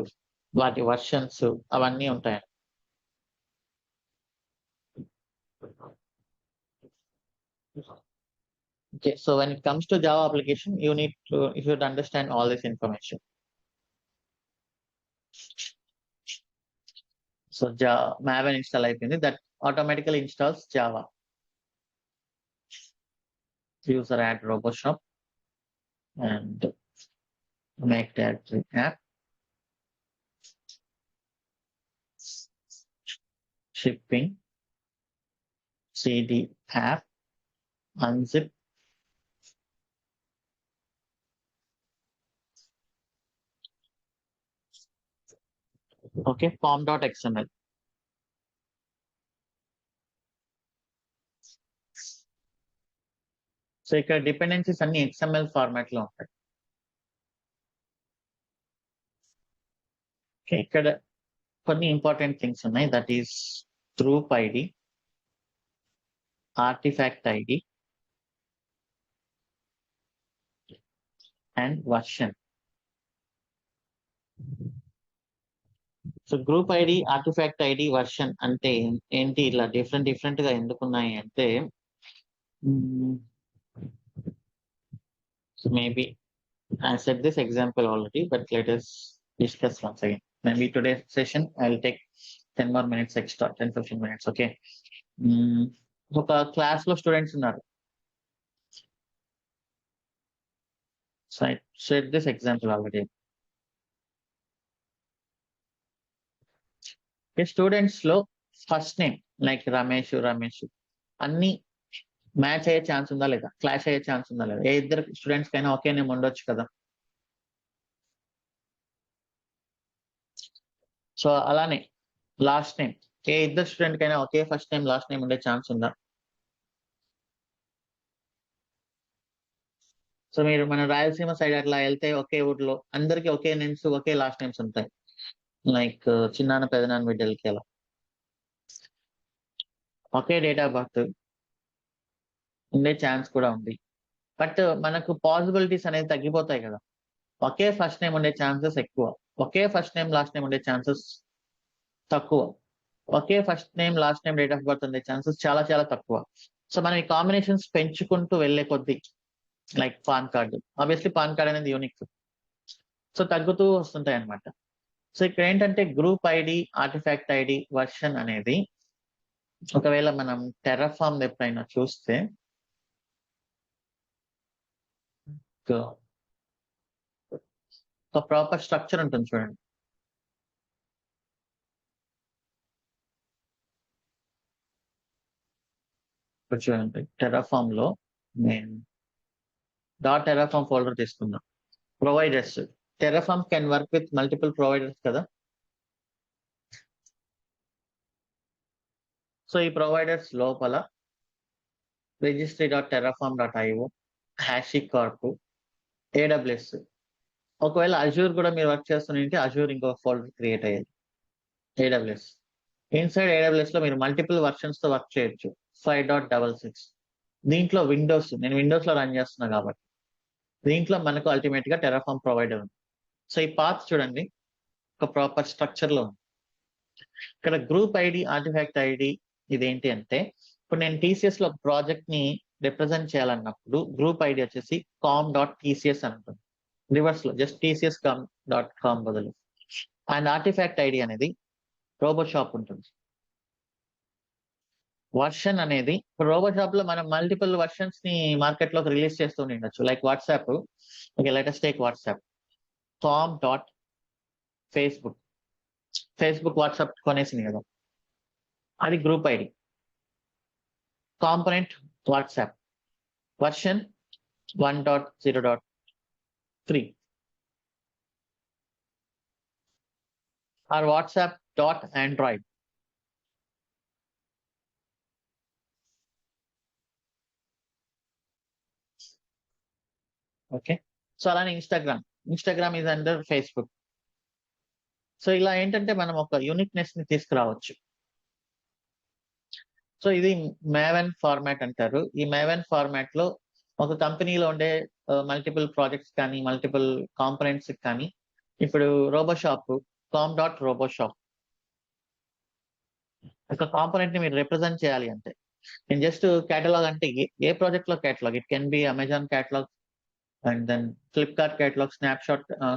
వాటి వర్షన్స్ అవన్నీ ఉంటాయి. Okay, so when it comes to Java application, you should understand all this information. So maven install అయిపోయింది, that automatically installs Java. User add RoboShop and make directory app, shipping, cd app, unzip, okay, pom.xml. So ఇక్కడ dependencies అన్ని XML format లో ఉంటాయి. ఇక్కడ కొన్ని important things ఉన్నాయి, that is group ID, artifact ID and version. So group ID, artifact ID, version అంటే ఏంటి, ఇలా డిఫరెంట్ గా ఎందుకున్నాయి అంటే, so maybe I said this example already, but let us discuss once again. Maybe today's session I'll take 10 more minutes extra, 10-15 minutes, okay? ఒక class లో students ఉన్నారు. So I said this example already. Okay, students లో first name like Ramesh అన్ని match అయ్యే chance ఉందా లేదా, clash అయ్యే chance ఉందా లేదా? ఏ ఇద్దరు స్టూడెంట్స్ కైనా ఒకే నేమ్ ఉండొచ్చు కదా. సో అలానే లాస్ట్ నేమ్, ఏ ఇద్దరు స్టూడెంట్ కైనా ఒకే ఫస్ట్ నేమ్ లాస్ట్ నేమ్ ఉండే ఛాన్స్ ఉందా? సో మీరు మన రాయలసీమ సైడ్ అట్లా వెళ్తే ఒకే ఊర్లో అందరికి ఒకే నేమ్స్, ఒకే లాస్ట్ నేమ్స్ ఉంటాయి, లైక్ చిన్నాన్న పెదనాన్న బిడ్డలకి అలా ఒకే డేట్ ఆఫ్ బర్త్ ఉండే ఛాన్స్ కూడా ఉంది. బట్ మనకు పాసిబిలిటీస్ అనేది తగ్గిపోతాయి కదా. ఒకే ఫస్ట్ నేమ్ ఉండే ఛాన్సెస్ ఎక్కువ, ఒకే ఫస్ట్ నేమ్ లాస్ట్ నేమ్ ఉండే ఛాన్సెస్ తక్కువ, ఒకే first name last name date of birth ఉండే ఛాన్సెస్ చాలా చాలా తక్కువ. సో మనం ఈ కాంబినేషన్స్ పెంచుకుంటూ వెళ్లే కొద్దీ, like pan card, obviously pan card అనేది యూనిక్, సో తగ్గుతూ వస్తుంటాయి అనమాట. సో ఇక్కడ ఏంటంటే group ID, artifact ID, version అనేది ఒకవేళ మనం టెర్రాఫామ్ ఎప్పుడైనా చూస్తే ఒక ప్రాపర్ స్ట్రక్చర్ ఉంటుంది చూడండి. చూడండి టెర్రాఫామ్ లో నేను .terraform ఫోల్డర్ తీసుకుందాం. Providers, Terraform can work with multiple providers కదా. సో ఈ ప్రొవైడర్స్ లోపల registry.terraform.io, HashiCorp, AWS. ఒకవేళ అజూర్ కూడా మీరు వర్క్ చేస్తుంటే అజూర్ ఇంకో ఫోల్డర్ క్రియేట్ అయ్యేది, AWS. ఇన్సైడ్ AWS లో మీరు మల్టిపుల్ వర్షన్స్ తో వర్క్ చేయొచ్చు. 5.66 దీంట్లో విండోస్, నేను విండోస్ లో రన్ చేస్తున్నా కాబట్టి దీంట్లో మనకు అల్టిమేట్ గా టెర్రాఫామ్ ప్రొవైడర్ ఉంది. సో ఈ పాత్ చూడండి ఒక ప్రాపర్ స్ట్రక్చర్ లో ఉంది. ఇక్కడ గ్రూప్ ఐడి, ఆర్టిఫాక్ట్ ఐడి ఇదేంటి అంటే, ఇప్పుడు నేను TCS లో ప్రాజెక్ట్ ని రిప్రజెంట్ చేయాలన్నప్పుడు గ్రూప్ ఐడి వచ్చేసి com.tcs అనుకుంటుంది, రివర్స్ లో జస్ట్ tcs.com బదులు. అండ్ ఆర్టిఫాక్ట్ ఐడి అనేది రోబోషాప్ ఉంటుంది. వర్షన్ అనేది ఇప్పుడు రోబోషాప్ లో మనం మల్టిపుల్ వర్షన్స్ ని మార్కెట్ లోకి రిలీజ్ చేస్తూ ఉండొచ్చు, like WhatsApp. Okay, latest take WhatsApp, com.facebook. Facebook WhatsApp కొనేసింది కదా, అది group ID. Component WhatsApp, version 1.0.3 or WhatsApp dot Android. Okay, so అలానే Instagram is under Facebook. So ఇలా ఏంటంటే మనం ఒక యూనిక్నెస్ ని తీసుకురావచ్చు. సో ఇది మేవెన్ ఫార్మాట్ అంటారు. ఈ మేవెన్ ఫార్మాట్ లో ఒక కంపెనీలో ఉండే మల్టిపుల్ ప్రాజెక్ట్స్ కానీ మల్టిపుల్ కాంపోనెంట్స్ కానీ, ఇప్పుడు రోబోషాప్, com.roboshop, ఒక కాంపోనెంట్ ని మీరు రిప్రజెంట్ చేయాలి అంటే, నేను జస్ట్ కేటలాగ్ అంటే ఏ ప్రాజెక్ట్ లో catalogue, it can be Amazon catalogue and then Flipkart catalogue,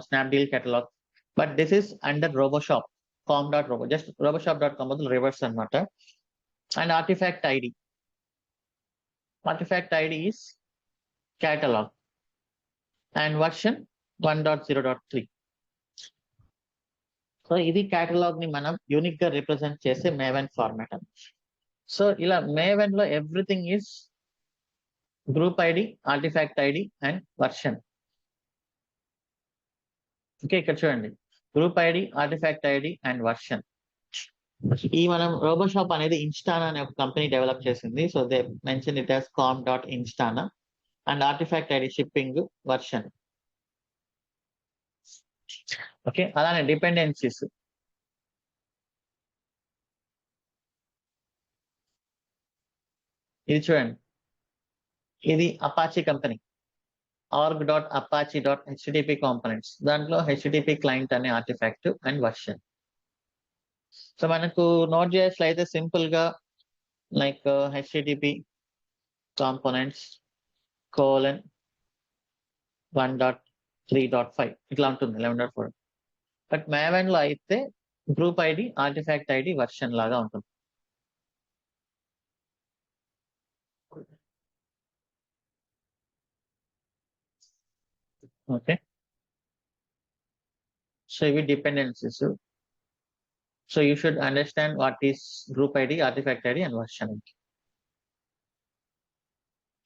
Snapdeal catalogue, but this is under Roboshop, com.robo, just roboshop.com బదులు రివర్స్ అనమాట. And artifact ID is catalog and version 1.0.3. So ఇది catalogue ని మనం unique గా represent చేసే Maven format అని. So ఇలా Maven లో everything is group ID, artifact ID and version. Okay, ఇక్కడ చూడండి group ID, artifact ID and version. ఈ మనం రోబోషాప్ అనేది ఇన్స్టానా అనే ఒక కంపెనీ డెవలప్ చేసింది. So they mention it as com.instana and artifact ID, shipping, version. Okay, అలానే dependencies. ఇది చూడండి, ఇది అపాచీ కంపెనీ, org.apache.http కాంపోనెంట్స్. దాంట్లో http క్లయింట్ అనే ఆర్టిఫాక్ట్ అండ్ వర్షన్. సో మనకు నోట్ జేఎస్ అయితే సింపుల్ గా లైక్ http కాంపోనెంట్స్ కోలన్ 1.3.5 ఇట్లా ఉంటుంది, 11.4. బట్ Maven లో అయితే group ID, artifact ID, version లాగా ఉంటుంది. ఓకే, సో ఇవి dependencies. So you should understand what is group ID, artifact ID and version,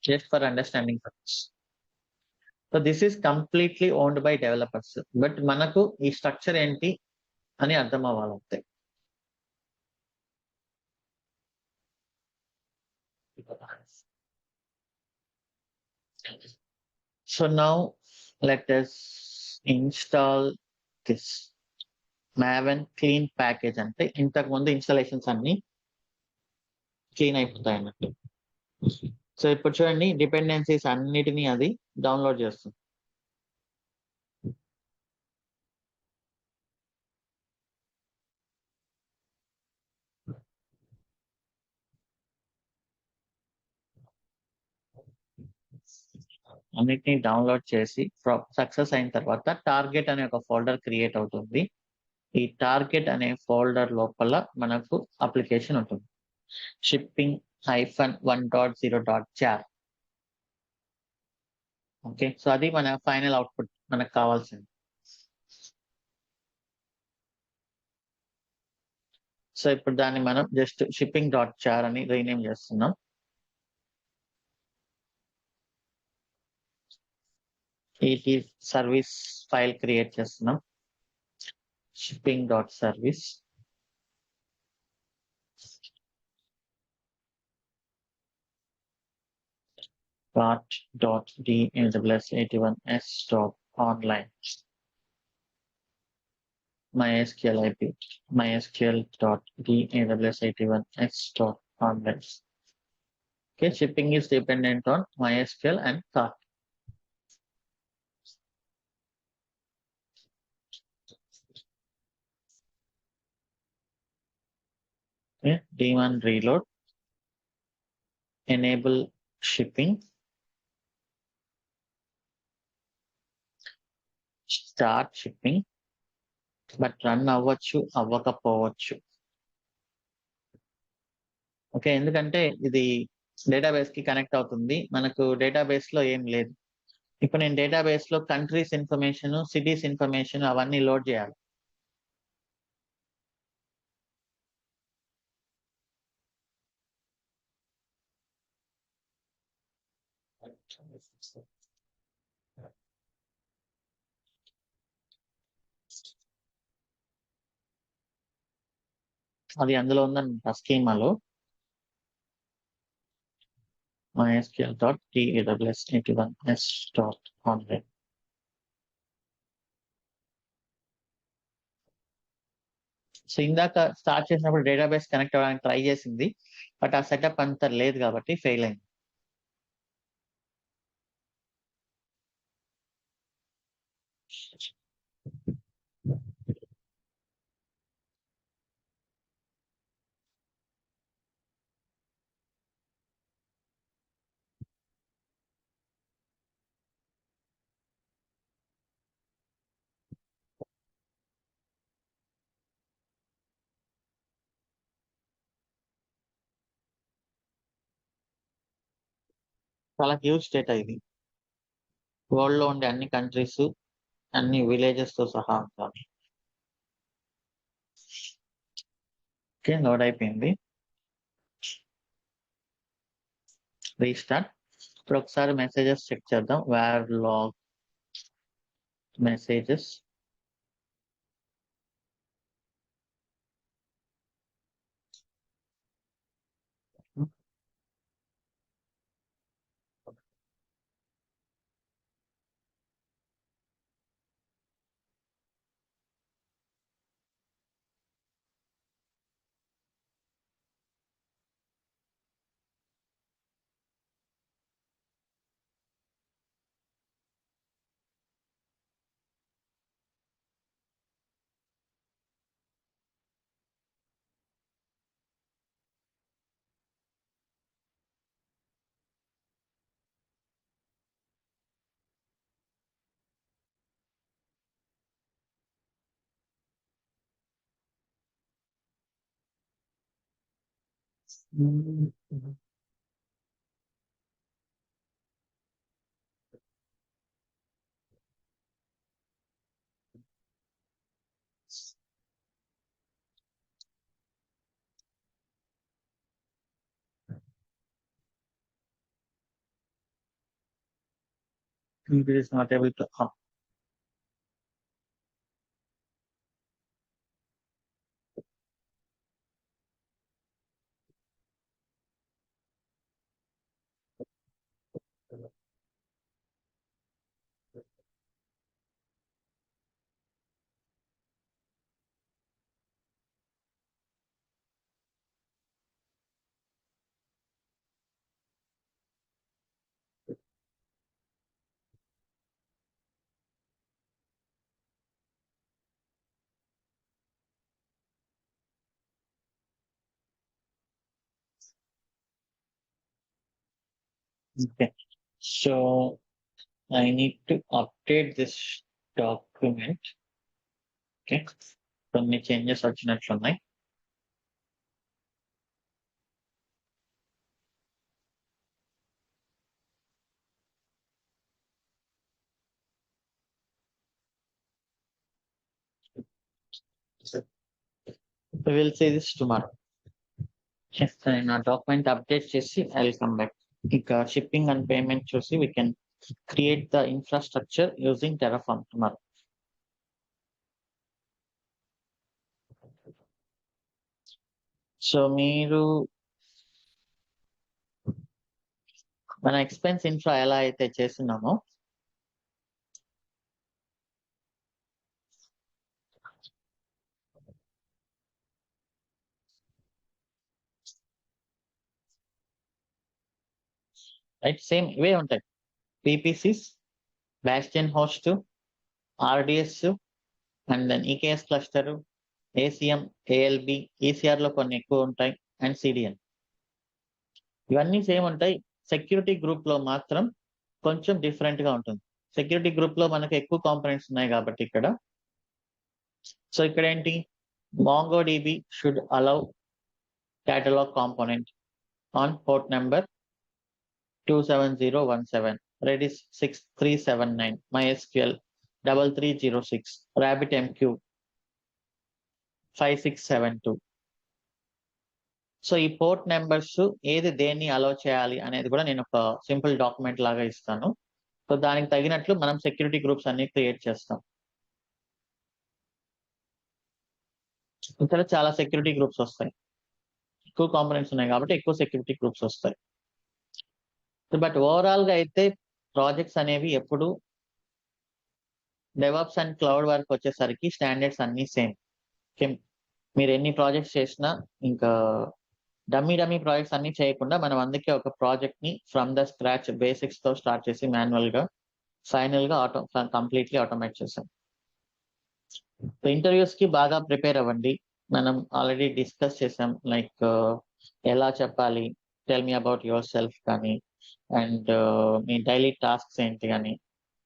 just for understanding purpose. So this is completely owned by developers. But మనకు ఈ structure ఏంటి అని అర్థం అవ్వాలంతే. So now let us install this Maven clean package. అంటే ఇంతకు ముందు installations అన్ని clean అయిపోతాయి అన్నట్టు. సో ఇప్పుడు చూడండి, డిపెండెన్సీస్ అన్నిటినీ అది డౌన్లోడ్ చేస్తుంది. అన్నిటినీ డౌన్లోడ్ చేసి సక్సెస్ అయిన తర్వాత టార్గెట్ అనే ఒక ఫోల్డర్ క్రియేట్ అవుతుంది. ఈ టార్గెట్ అనే ఫోల్డర్ లోపల మనకు అప్లికేషన్ ఉంటుంది, shipping-1.0.jar. ఓకే, సో అది మన ఫైనల్ అవుట్పుట్ మనకు కావాల్సింది. సో ఇప్పుడు దాన్ని మనం జస్ట్ shipping.jar అని రీనేమ్ చేస్తున్నాం. ఈ సర్వీస్ ఫైల్ క్రియేట్ చేస్తున్నాం, shipping.service. Cart.daws81s.online MySQL IP mysql.daws81s.online. Okay, shipping is dependent on MySQL and Cart. Okay, daemon reload, enable shipping, start shipping, but run అవ్వచ్చు అవ్వకపోవచ్చు. ఓకే, ఎందుకంటే ఇది డేటాబేస్ కి కనెక్ట్ అవుతుంది, మనకు డేటాబేస్ లో ఏం లేదు. ఇప్పుడు నేను డేటాబేస్ లో కంట్రీస్ ఇన్ఫర్మేషన్, సిటీస్ ఇన్ఫర్మేషన్ అవన్నీ లోడ్ చేయాలి. అది అందులో ఉందంట స్కీమాలో, mysql.daws81s.online. సో ఇందాక స్టార్ట్ చేసినప్పుడు డేటాబేస్ కనెక్ట్ అవ్వడానికి ట్రై చేసింది, బట్ ఆ సెటప్ అంతా లేదు కాబట్టి ఫెయిల్ అయింది. చాలా హ్యూజ్ డేటా ఇది, వరల్డ్ లో ఉండే అన్ని కంట్రీస్, అన్ని విలేజెస్ తో సహా ఉంటారు. ఓకే, లోడ్ అయిపోయింది, రీస్టార్ట్. ఇప్పుడు ఒకసారి మెసేజెస్ చెక్ చేద్దాం, where log messages. Computer is not able to. Okay. So I need to update this document. Okay. కొన్ని చేంజెస్ వచ్చినట్లున్నాయి. We will see this tomorrow. చేస్తాను నా డాక్యుమెంట్ అప్డేట్ చేసి ఐ విల్ కమ్ బ్యాక్. ఇక shipping and payment చూసి we can create the infrastructure using Terraform tomorrow. So మీరు మన expense infra ఎలా అయితే చేస్తున్నామో రైట్, సేమ్ ఇవే ఉంటాయి. VPCs, bastion host, RDS, and then EKS cluster, ACM, ALB, ECR లో కొన్ని ఎక్కువ ఉంటాయి, అండ్ సిడిఎన్. ఇవన్నీ సేమ్ ఉంటాయి. సెక్యూరిటీ గ్రూప్ లో మాత్రం కొంచెం డిఫరెంట్ గా ఉంటుంది. సెక్యూరిటీ గ్రూప్ లో మనకు ఎక్కువ కాంపోనెంట్స్ ఉన్నాయి కాబట్టి ఇక్కడ. సో ఇక్కడ ఏంటి, MongoDB should allow catalog component on port number 27017, Redis 6379, MySQL 3306, RabbitMQ 5672. So ఈ పోర్ట్ నెంబర్స్ ఏది దేన్ని అలౌ చేయాలి అనేది కూడా నేను ఒక సింపుల్ డాక్యుమెంట్ లాగా ఇస్తాను. సో దానికి తగినట్లు మనం సెక్యూరిటీ గ్రూప్స్ అన్ని క్రియేట్ చేస్తాం. ఇక్కడ చాలా సెక్యూరిటీ గ్రూప్స్ వస్తాయి, ఎక్కువ కాంపోనెంట్స్ ఉన్నాయి కాబట్టి ఎక్కువ సెక్యూరిటీ గ్రూప్స్ వస్తాయి. బట్ ఓవరాల్ గా అయితే ప్రాజెక్ట్స్ అనేవి ఎప్పుడు డెవాప్స్ అండ్ క్లౌడ్ వర్క్ వచ్చేసరికి స్టాండర్డ్స్ అన్ని సేమ్. మీరు ఎన్ని ప్రాజెక్ట్స్ చేసినా ఇంకా డమ్మీ ప్రాజెక్ట్స్ అన్ని చేయకుండా మనం అందుకే ఒక ప్రాజెక్ట్ ని ఫ్రమ్ ద స్క్రాచ్ బేసిక్స్ తో స్టార్ట్ చేసి మాన్యువల్ గా ఫైనల్ గా కంప్లీట్లీ ఆటోమేట్ చేసాం. ఇంటర్వ్యూస్ కి బాగా ప్రిపేర్ అవ్వండి. మనం ఆల్రెడీ డిస్కస్ చేసాం, లైక్ ఎలా చెప్పాలి, tell me about your self కానీ, అండ్ మీ డైలీ టాస్క్స్ ఏంటి కానీ,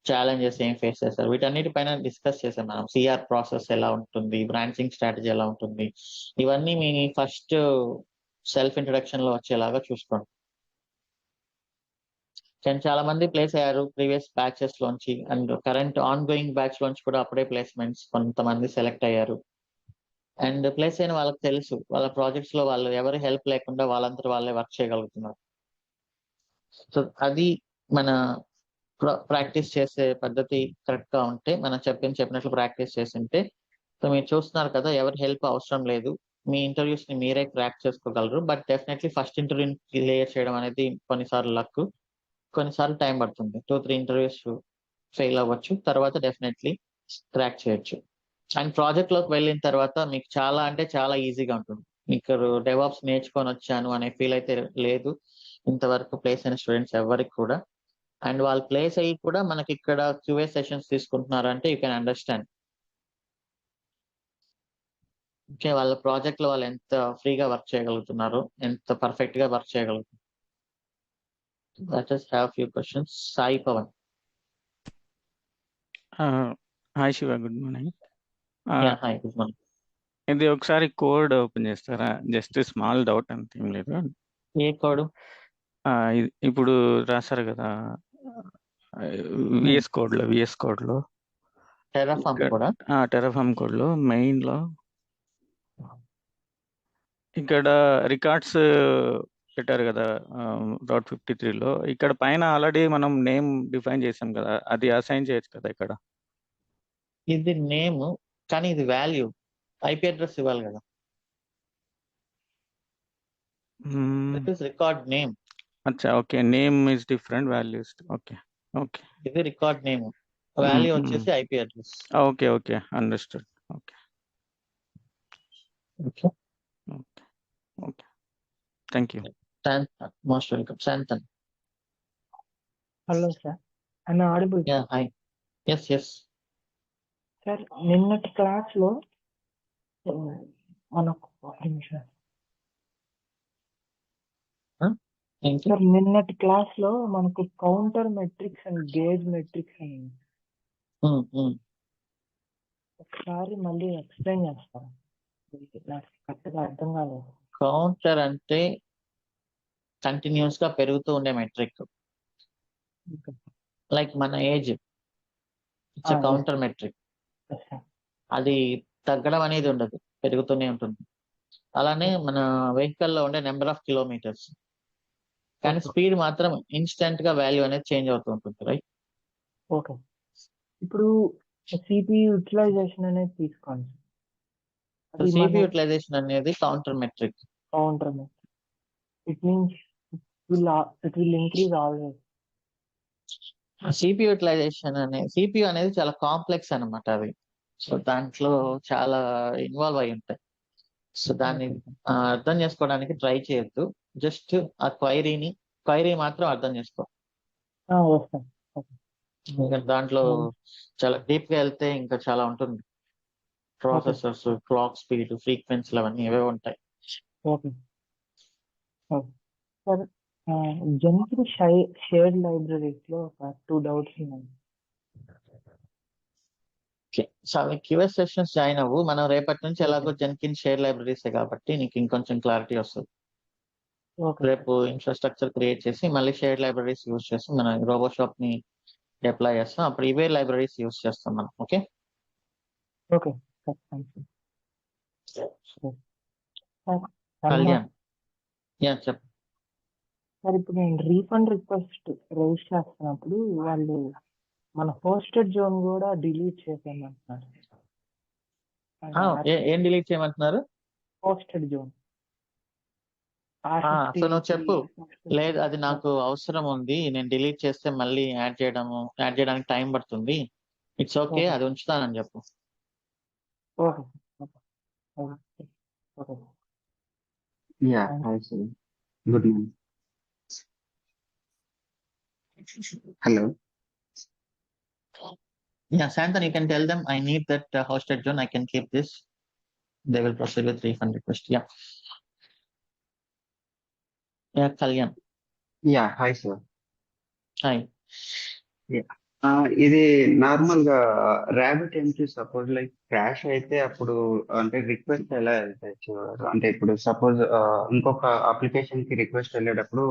ఛాలెంజెస్ ఏం ఫేస్ చేస్తారు, వీటన్నిటిపైన డిస్కస్ చేసాం మనం. సిఆర్ ప్రాసెస్ ఎలా ఉంటుంది, బ్రాంచింగ్ స్ట్రాటజీ ఎలా ఉంటుంది, ఇవన్నీ మీ ఫస్ట్ సెల్ఫ్ ఇంట్రడక్షన్ లో వచ్చేలాగా చూసుకోండి. చాలా మంది ప్లేస్ అయ్యారు ప్రీవియస్ బ్యాచెస్ లోంచి, and current on going batch లోంచి కూడా అప్పుడే ప్లేస్మెంట్స్ కొంతమంది సెలెక్ట్ అయ్యారు. అండ్ ప్లేస్ అయిన వాళ్ళకి తెలుసు వాళ్ళ ప్రాజెక్ట్స్ లో వాళ్ళు ఎవరి హెల్ప్ లేకుండా వాళ్ళంతా వాళ్ళే వర్క్ చేయగలుగుతున్నారు. సో అది మన ప్రాక్టీస్ చేసే పద్ధతి కరెక్ట్ గా ఉంటే, మనం చెప్పినట్లు ప్రాక్టీస్ చేసి ఉంటే, సో మీరు చూస్తున్నారు కదా ఎవరి హెల్ప్ అవసరం లేదు, మీ ఇంటర్వ్యూస్ ని మీరే క్రాక్ చేసుకోగలరు. బట్ డెఫినెట్లీ ఫస్ట్ ఇంటర్వ్యూని క్లియర్ చేయడం అనేది కొన్నిసార్లు లక్, కొన్నిసార్లు టైం పడుతుంది. 2-3 ఇంటర్వ్యూస్ ఫెయిల్ అవ్వచ్చు, తర్వాత డెఫినెట్లీ క్రాక్ చేయొచ్చు. అండ్ ప్రాజెక్ట్ లోకి వెళ్ళిన తర్వాత మీకు చాలా అంటే చాలా ఈజీగా ఉంటుంది. మీకు డెవాప్స్ నేర్చుకొని వచ్చాను అనే ఫీల్ అయితే లేదు ఇంతవరకు ప్లేస్ అయిన స్టూడెంట్స్ ఎవరికి కూడా. అండ్ వాళ్ళు ప్లేస్ అయ్యి కూడా మనకి ఇక్కడ క్యూఏ సెషన్స్ తీసుకుంటున్నారు అంటే యూ కెన్ అండర్స్టాండ్. ఓకే, వాళ్ళ ప్రాజెక్ట్ లో వాళ్ళు ఎంత ఫ్రీగా వర్క్ చేయగలుగుతున్నారు, ఎంత పర్ఫెక్ట్ గా వర్క్ చేయగలుగుతున్నారు. That is have few questions. Sai Pavan. Hi Shiva, good morning. Yeah, hi, good morning. ఇది ఒకసారి కోడ్ ఓపెన్ చేస్తారా? జస్ట్ స్మాల్ డౌట్ అంత ఏం లేదు. ఏ కోడ్? ఇప్పుడు రాశారు కదా విఎస్ కోడ్ లో టెరాఫామ్ కూడా టెరాఫామ్ కోడ్ లో మెయిన్ లో ఇక్కడ రికార్డ్స్ పెట్టారు కదా డాట్ 53లో. ఇక్కడ పైన ఆల్రెడీ మనం నేమ్ డిఫైన్ చేసాం కదా, అది అసైన్ చేయొచ్చు కదా ఇక్కడ. ఇది నేమ్, కానీ ఇది వాల్యూ. ఐపీ అడ్రస్ ఇవ్వాలి కదా. This is record name. అచ్చా, okay. Name is different, values okay. Okay, ఇది రికార్డ్ నేమ్, వాల్యూ వచ్చేసి IP address. Okay okay, understood. Okay okay okay okay, thank you. Most welcome. Shantan. Hello sir, I'm audible? Yeah, hi. Yes yes sir, నిన్నటి class లో మనకు sir నిన్నటి class లో మనకు counter metrics and gauge metrics అని ఒకసారి మళ్ళీ ఎక్స్ప్లెయిన్ చేస్తారా? నాకు కరెక్ట్గా అర్థం కాలేదు. కౌంటర్ అంటే కంటిన్యూస్ గా పెరుగుతూ ఉండే మెట్రిక్. లైక్ మన ఏజ్, ఇట్స్ కౌంటర్ మెట్రిక్. అది తగ్గడం అనేది ఉండదు, పెరుగుతూనే ఉంటుంది. అలానే మన వెహికల్ లో ఉండే నెంబర్ ఆఫ్ కిలోమీటర్స్, కానీ స్పీడ్ మాత్రం ఇన్స్టెంట్ గా వాల్యూ అనేది చేంజ్ అవుతూ ఉంటుంది, రైట్? ఓకే, ఇప్పుడు సిపియు యూటిలైజేషన్ అనేది తీసుకోండి. సిపి యూటిలైజేషన్ అనేది counter metric. Counter metric, it means it will increase always. CPU utilisation CPU అనేది చాలా కాంప్లెక్స్ అనమాట అది. సో దాంట్లో చాలా ఇన్వాల్వ్ అయి ఉంటాయి. సో దాన్ని అర్థం చేసుకోవడానికి ట్రై చేయొద్దు. జస్ట్ ఆ క్వైరీ మాత్రం అర్థం చేసుకో. దాంట్లో చాలా డీప్ గా వెళ్తే ఇంకా చాలా ఉంటుంది. ప్రాసెసర్స్, క్లాక్ స్పీడ్, ఫ్రీక్వెన్సీలు అవన్నీ ఏవే ఉంటాయి. సార్, జెన్కిన్ షేర్డ్ లైబ్రరీస్ లో ఒక 2 డౌట్స్ ఉన్నాయి. క్యూఎస్ సెషన్స్ జాయిన్ అవ్వు. మనం రేపటి నుంచి ఎలాగో జెన్కిన్ షేర్ లైబ్రరీసే కాబట్టి నీకు ఇంకొంచెం క్లారిటీ వస్తుంది. రేపు ఇన్ఫ్రాస్ట్రక్చర్ క్రియేట్ చేసి మళ్ళీ షేర్ లైబ్రరీస్ యూజ్ చేసి మనం రోబోషాప్ ని డిప్లాయ్ చేస్తాం. అప్పుడు ఇవే లైబ్రరీస్ యూజ్ చేస్తాం మనం. ఓకే ఓకే కళ్యాణ్, చెప్పు. సార్, ఇప్పుడు నేను రీఫండ్ రిక్వెస్ట్ రైజ్ చేస్తున్నప్పుడు వాళ్ళు మన హోస్టెడ్ జోన్ కూడా డిలీట్ చేసేయమంటున్నారు. ఏం డిలీట్ చేయమంటున్నారు? Hosted zone. సో నువ్వు చెప్పు, లేదు అది నాకు అవసరం ఉంది, నేను డిలీట్ చేస్తే మళ్ళీ యాడ్ చేయడానికి టైం పడుతుంది, ఇట్స్ ఓకే, అది ఉంచుతానని చెప్పు. Yeah, hi sir. Good morning. Hello. Yeah, Santhan, you can tell them I need that hosted zone. I can keep this. They will proceed with refund request. Yeah. Yeah, Kalyan. Yeah, hi sir. Hi. Yeah. ఇది normal గా rabbit entry suppose like crash అయితే అప్పుడు అంటే request ఎలా వెళ్తాయి చివరి? అంటే ఇప్పుడు సపోజ్ ఇంకొక అప్లికేషన్ కి రిక్వెస్ట్ వెళ్ళేటప్పుడు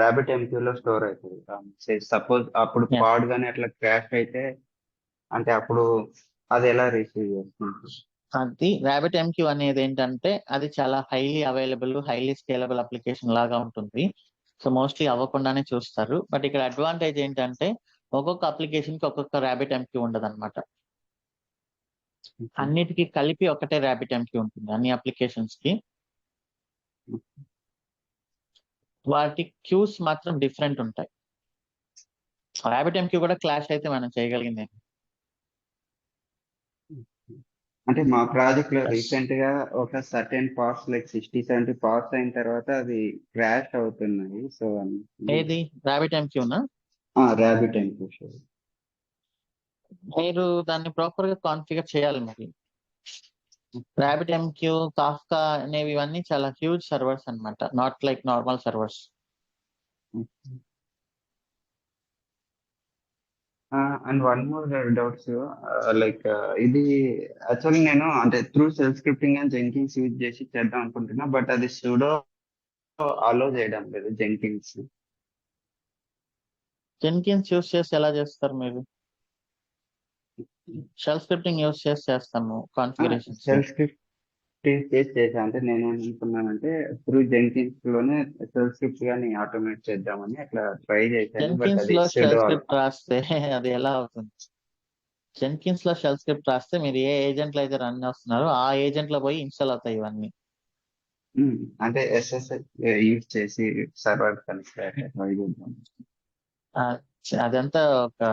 ర్యాబిట్ ఎంట్రీ లో స్టోర్ అవుతుంది. సపోజ్ అప్పుడు Yeah. పాడ్ గానీ అట్లా క్రాష్ అయితే అంటే అప్పుడు అది ఎలా రిసీవ్ చేస్తుంది? అది RabbitMQ అనేది ఏంటంటే అది చాలా highly available, highly scalable application లాగా ఉంటుంది. సో మోస్ట్లీ అవ్వకుండానే చూస్తారు. బట్ ఇక్కడ అడ్వాంటేజ్ ఏంటంటే ఒక్కొక్క అప్లికేషన్ కి ఒక్కొక్క RabbitMQ ఉండదు అనమాట. అన్నిటికీ కలిపి ఒకటే RabbitMQ ఉంటుంది అన్ని అప్లికేషన్స్ కి. వాటి క్యూస్ మాత్రం డిఫరెంట్ ఉంటాయి. RabbitMQ కూడా క్లాష్ అయితే మనం చేయగలిగింది. అంటే మా ప్రాజెక్ట్ లో రీసెంట్ గా ఒక సర్టెన్ పార్ట్స్ లైక్ 60-70 పార్ట్స్ అయిన తర్వాత అది క్రాష్ అవుతున్నాయి. సో ఏది RabbitMQ నా? RabbitMQ. మీరు దాన్ని ప్రాపర్ గా కాన్ఫిగర్ చేయాలి. మరి RabbitMQ, Kafka అనేవి ఇవన్నీ చాలా హ్యూజ్ సర్వర్స్ అన్నమాట, not like normal servers. And one more doubts like ఇది యాక్చువల్లీ నేను అంటే through self scripting and Jenkins use చేసి చేద్దాం అనుకుంటున్నా, బట్ అది సుడో అలో చేయడం లేదు జెంకిన్స్. జెన్కిన్స్ యూస్ చేసి ఎలా చేస్తారు మీరు? షెల్ స్క్రిప్టింగ్ యూస్ చేసి చేస్తాము కాన్ఫిగరేషన్స్. సెల్ఫ్ స్క్రిప్ట్ చేసా, అంటే నేను ఏమనుకున్నానంటే త్రూ జెంకిన్స్ లోనే సెల్ఫ్ స్క్రిప్ట్ గాని ఆటోమేట్ చేద్దామని అట్లా ట్రై చేశాను, బట్ జెన్కిన్స్ అది లో షెల్ సుడో స్క్రిప్ట్ రాస్తే అది ఎలా అవుతుంది? జెన్కిన్స్ లో షెల్ స్క్రిప్ట్ రాస్తే మీరు ఏ ఏజెంట్లు అయితే రన్ చేస్తున్నారో ఆ ఏజెంట్ లో పోయి ఇన్స్టాల్ అవుతాయి ఇవన్నీ. అంటే ఎస్ఎస్హెచ్ యూజ్ చేసి సర్వర్ కనెక్ట్ ఆ, అదంతా ఒక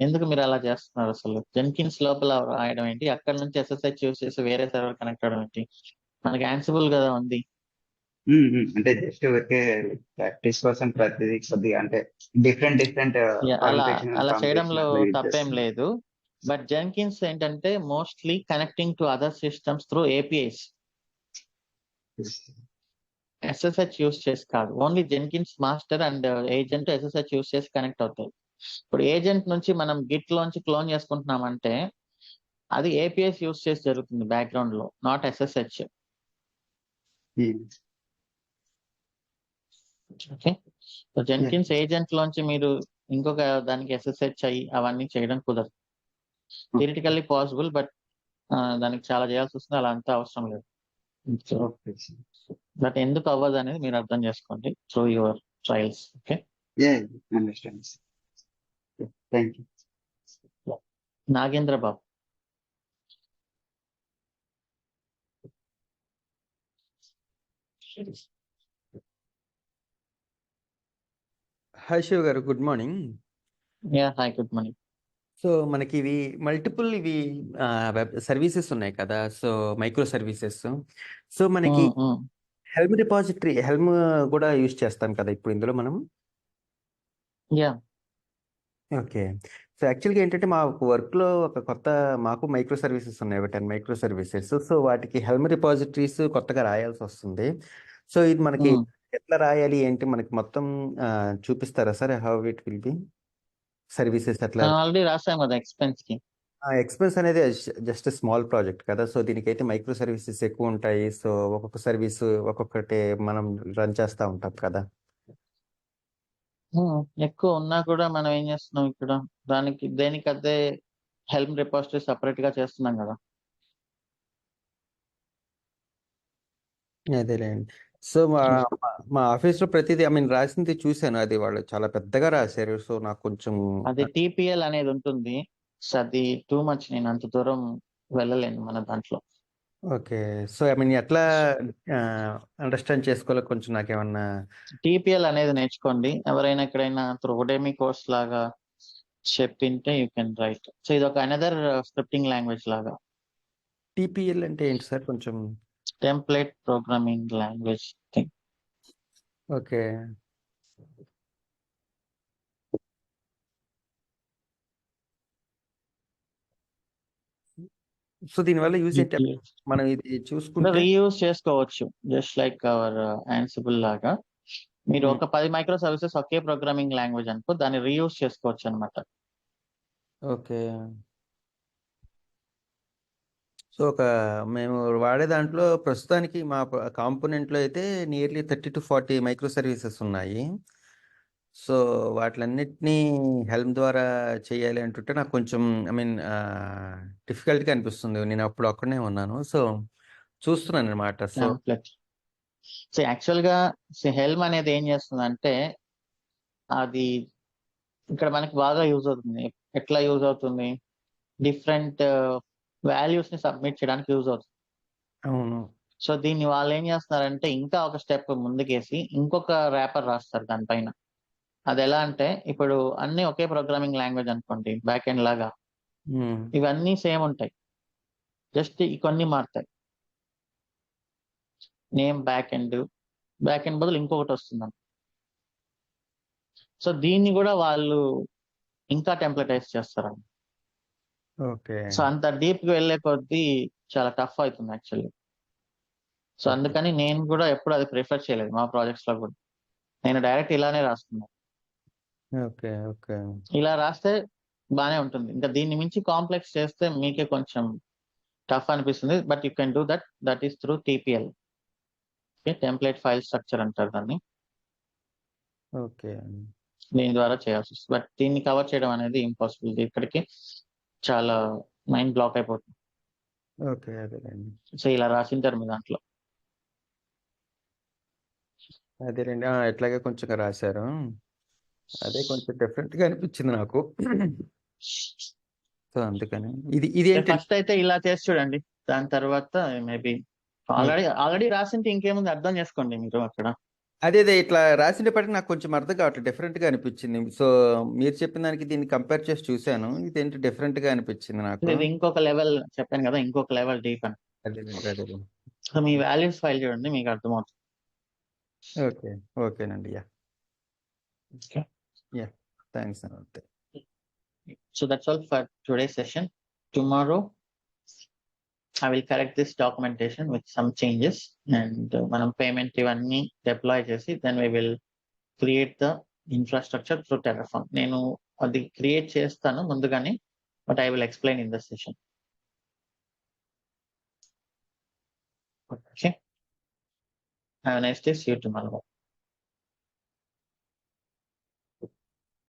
ఎందుకు మీరు అలా చేస్తున్నారు అసలు? జెన్కిన్స్ లోపల రాయడం ఏంటి, అక్కడ నుంచి SSH యూస్ చేసి వేరే సర్వర్ కనెక్ట్ అవడం ఏంటి? మనకి యాన్సిబుల్ కదా ఉంది. అంటే జస్ట్ ఊరికే ప్రాక్టీస్ కోసం ప్రతిదీ కొద్దిగా అంటే డిఫరెంట్ Yeah, అలా పర్మిటేషన్ చేయడంలో అట్లా యూజ్ తప్పేం చేస్తున్నాను. లేదు. బట్ జెన్కిన్స్ ఏంటంటే mostly connecting to other systems through APIs. SSH use చేసి కాదు. Only Jenkins master and agent SSH use చేసి కనెక్ట్ అవుతాయి. ఇప్పుడు ఏజెంట్ నుంచి మనం గిట్ లోంచి క్లోన్ చేసుకుంటున్నామంటే అది APIs యూస్ చేసి జరుగుతుంది బ్యాక్గ్రౌండ్ లో, not SSH. Okay, so Jenkins agent లోంచి మీరు ఇంకొక దానికి SSH అయ్యి అవన్నీ చేయడం కుదరదు. థియరిటికల్లీ పాసిబుల్, బట్ దానికి చాలా చేయాల్సి వస్తుంది, అలా అంతా అవసరం లేదు. బట్ ఎందుకు అవ్వదు అనేది మీరు అర్థం చేసుకోండి through your trials. Okay, understand. Thank you. Nagendra Babu. Hi Shiv garu, good morning. Yeah, hi, good morning. So మనకి ఇవి మల్టిపుల్ వెబ్ సర్వీసెస్ ఉన్నాయి కదా, సో మైక్రో సర్వీసెస్. సో మనకి హెల్మ్ రిపాజిటరీ, హెల్మ్ కూడా యూజ్ చేస్తాం కదా ఇప్పుడు ఇందులో మనం. Yeah, okay. సో యాక్చువల్గా ఏంటంటే మా వర్క్లో ఒక కొత్త మాకు మైక్రో సర్వీసెస్ ఉన్నాయి, 10 మైక్రో సర్వీసెస్. సో వాటికి హెల్మ్ రిపాజిటరీస్ కొత్తగా రాయాల్సి వస్తుంది. సో ఇది మనకి ఎట్లా రాయాలి ఏంటి మనకి మొత్తం చూపిస్తారా sir? How it will be services ఎట్లా? ఆల్రెడీ రాసాం కదా ఎక్స్పెన్స్ కి. ఎక్స్పెన్స్ అనేది జస్ట్ స్మాల్ ప్రాజెక్ట్ కదా, సో దీనికైతే మైక్రో సర్వీసెస్ ఎక్కువ ఉంటాయి. సో ఒక్కొక్క సర్వీస్ ఒక్కొక్కటి మనం రన్ చేస్తూ ఉంటాం కదా. ఎక్కువ ఉన్నా కూడా మనం ఏం చేస్తున్నాం ఇక్కడ, దేనికి అదే హెల్మ్ రిపాజిటరీ సపరేట్ గా చేస్తున్నాం కదా. అదేలేండి. సో మా ఆఫీస్లో ప్రతిదీ రాసింది చూశాను, అది వాళ్ళు చాలా పెద్దగా రాశారు. సో నాకు కొంచెం అది TPL అనేది ఉంటుంది. సో అది టూ మచ్, నేను అంత దూరం వెళ్ళలేను మన దాంట్లో. ఓకే. సో ఎట్లా అండర్స్టాండ్ చేసుకోవాలి కొంచెం నాకేమన్నా? TPL అనేది నేర్చుకోండి. ఎవరైనా ఎక్కడైనా త్రూ ఉడెమీ కోర్స్ లాగా చెప్పింటే యూ కెన్ రైట్. సో ఇది ఒక అనదర్ స్క్రిప్టింగ్ లాంగ్వేజ్ లాగా. TPL అంటే ఏంటి సార్ కొంచెం? Template programming language thing. Okay. So దీనివల్ల యూజ్ ఏంటి మనం ఇది చూసుకుంటే? రీయూజ్ చేసుకోవచ్చు, జస్ట్ లైక్ అవర్ యాన్సిబుల్ లాగా. మీరు ఒక 10 మైక్రో సర్వీసెస్ ఒకే ప్రోగ్రామింగ్ లాంగ్వేజ్ అనుకో, దాన్ని రీయూజ్ చేసుకోవచ్చు అనమాట. ఓకే. సో మేము వాడే దాంట్లో ప్రస్తుతానికి మా కాంపోనెంట్లో అయితే నియర్లీ 30 to 40 మైక్రో సర్వీసెస్ ఉన్నాయి. సో వాటిలన్నిటినీ హెల్మ్ ద్వారా చేయాలి అంటుంటే నాకు కొంచెం డిఫికల్ట్గా అనిపిస్తుంది. నేను అప్పుడు ఒక్కడనే ఉన్నాను, సో చూస్తున్నాను అనమాట. సో యాక్చువల్ గా హెల్మ్ అనేది ఏం చేస్తుందంటే అది ఇక్కడ మనకి బాగా యూజ్ అవుతుంది. ఎట్లా యూజ్ అవుతుంది? డిఫరెంట్ వాల్యూస్ ని సబ్మిట్ చేయడానికి యూజ్ అవుతుంది. అవును. సో దీన్ని వాళ్ళు ఏం చేస్తున్నారంటే ఇంకా ఒక స్టెప్ ముందుకేసి ఇంకొక ర్యాపర్ రాస్తారు దానిపైన. అది ఎలా అంటే ఇప్పుడు అన్ని ఒకే ప్రోగ్రామింగ్ లాంగ్వేజ్ అనుకోండి, బ్యాక్ ఎండ్ లాగా ఇవన్నీ సేమ్ ఉంటాయి, జస్ట్ కొన్ని మారుతాయి. నేమ్ బ్యాక్ ఎండ్ బదులు ఇంకొకటి వస్తుంది. సో దీన్ని కూడా వాళ్ళు ఇంకా టెంప్లెటైజ్ చేస్తారు. ఓకే. సో అంత డీప్ గా వెళ్ళే కొద్దీ చాలా టఫ్ అవుతుంది యాక్చువల్లీ. సో అందుకని నేను కూడా ఎప్పుడు అది ప్రిఫర్ చేయలేదు మా ప్రాజెక్ట్స్ లో కూడా. నేను డైరెక్ట్ ఇలానే రాస్తున్నాను. ఓకే. ఓకే. ఇలా రాస్తే బాగానే ఉంటుంది. ఇంకా దీన్ని మించి కాంప్లెక్స్ చేస్తే మీకే కొంచెం టఫ్ అనిపిస్తుంది. But you can do that is through TPL. Okay, template file structure అంటారు దాన్ని. ఓకే. దీని ద్వారా చేయాల్సి వస్తుంది. బట్ దీన్ని కవర్ చేయడం అనేది ఇంపాసిబుల్. ఇక్కడికి చాలా మైండ్ బ్లాక్ అయిపోతుంది. ఓకే. అదేలేండి. సో ఇలా రాసింటారు మీ దాంట్లో. అదేలేండి. ఇట్లాగే కొంచెం రాశారు. అదే కొంచెం డిఫరెంట్గా అనిపించింది నాకు. సో అందుకని ఇది ఏంటంటే ఫస్ట్ అయితే ఇలా చేసి చూడండి. దాని తర్వాత మేబీ ఆల్రెడీ రాసింటే ఇంకేముంది అర్థం చేసుకోండి మీరు అక్కడ. అదే ఇట్లా రాసినప్పటికీ నాకు కొంచెం అర్థం కావట్లేదు, డిఫరెంట్గా అనిపించింది. సో మీరు చెప్పిన దానికి దీన్ని కంపేర్ చేసి చూశాను, ఇదేంటి డిఫరెంట్గా అనిపించింది నాకు. ఇది ఇంకొక లెవెల్ చెప్పాను కదా, ఇంకొక లెవెల్ డీప్ అని. అదేలేండి. సో మీ వాల్యూస్ ఫైల్ చూడండి, మీకు అర్థమవుతుంది. ఓకే. ఓకేనండి. Okay. థ్యాంక్స్ అంతే. So that's all for today's session. Tomorrow I will correct this documentation with some changes and మనం పేమెంట్ ఇవన్నీ డిప్లాయ్ చేసి then we will create the infrastructure through Terraform. నేను అది క్రియేట్ చేస్తాను ముందుగానే, but I will explain in the session. Okay. Have a nice day. See you tomorrow.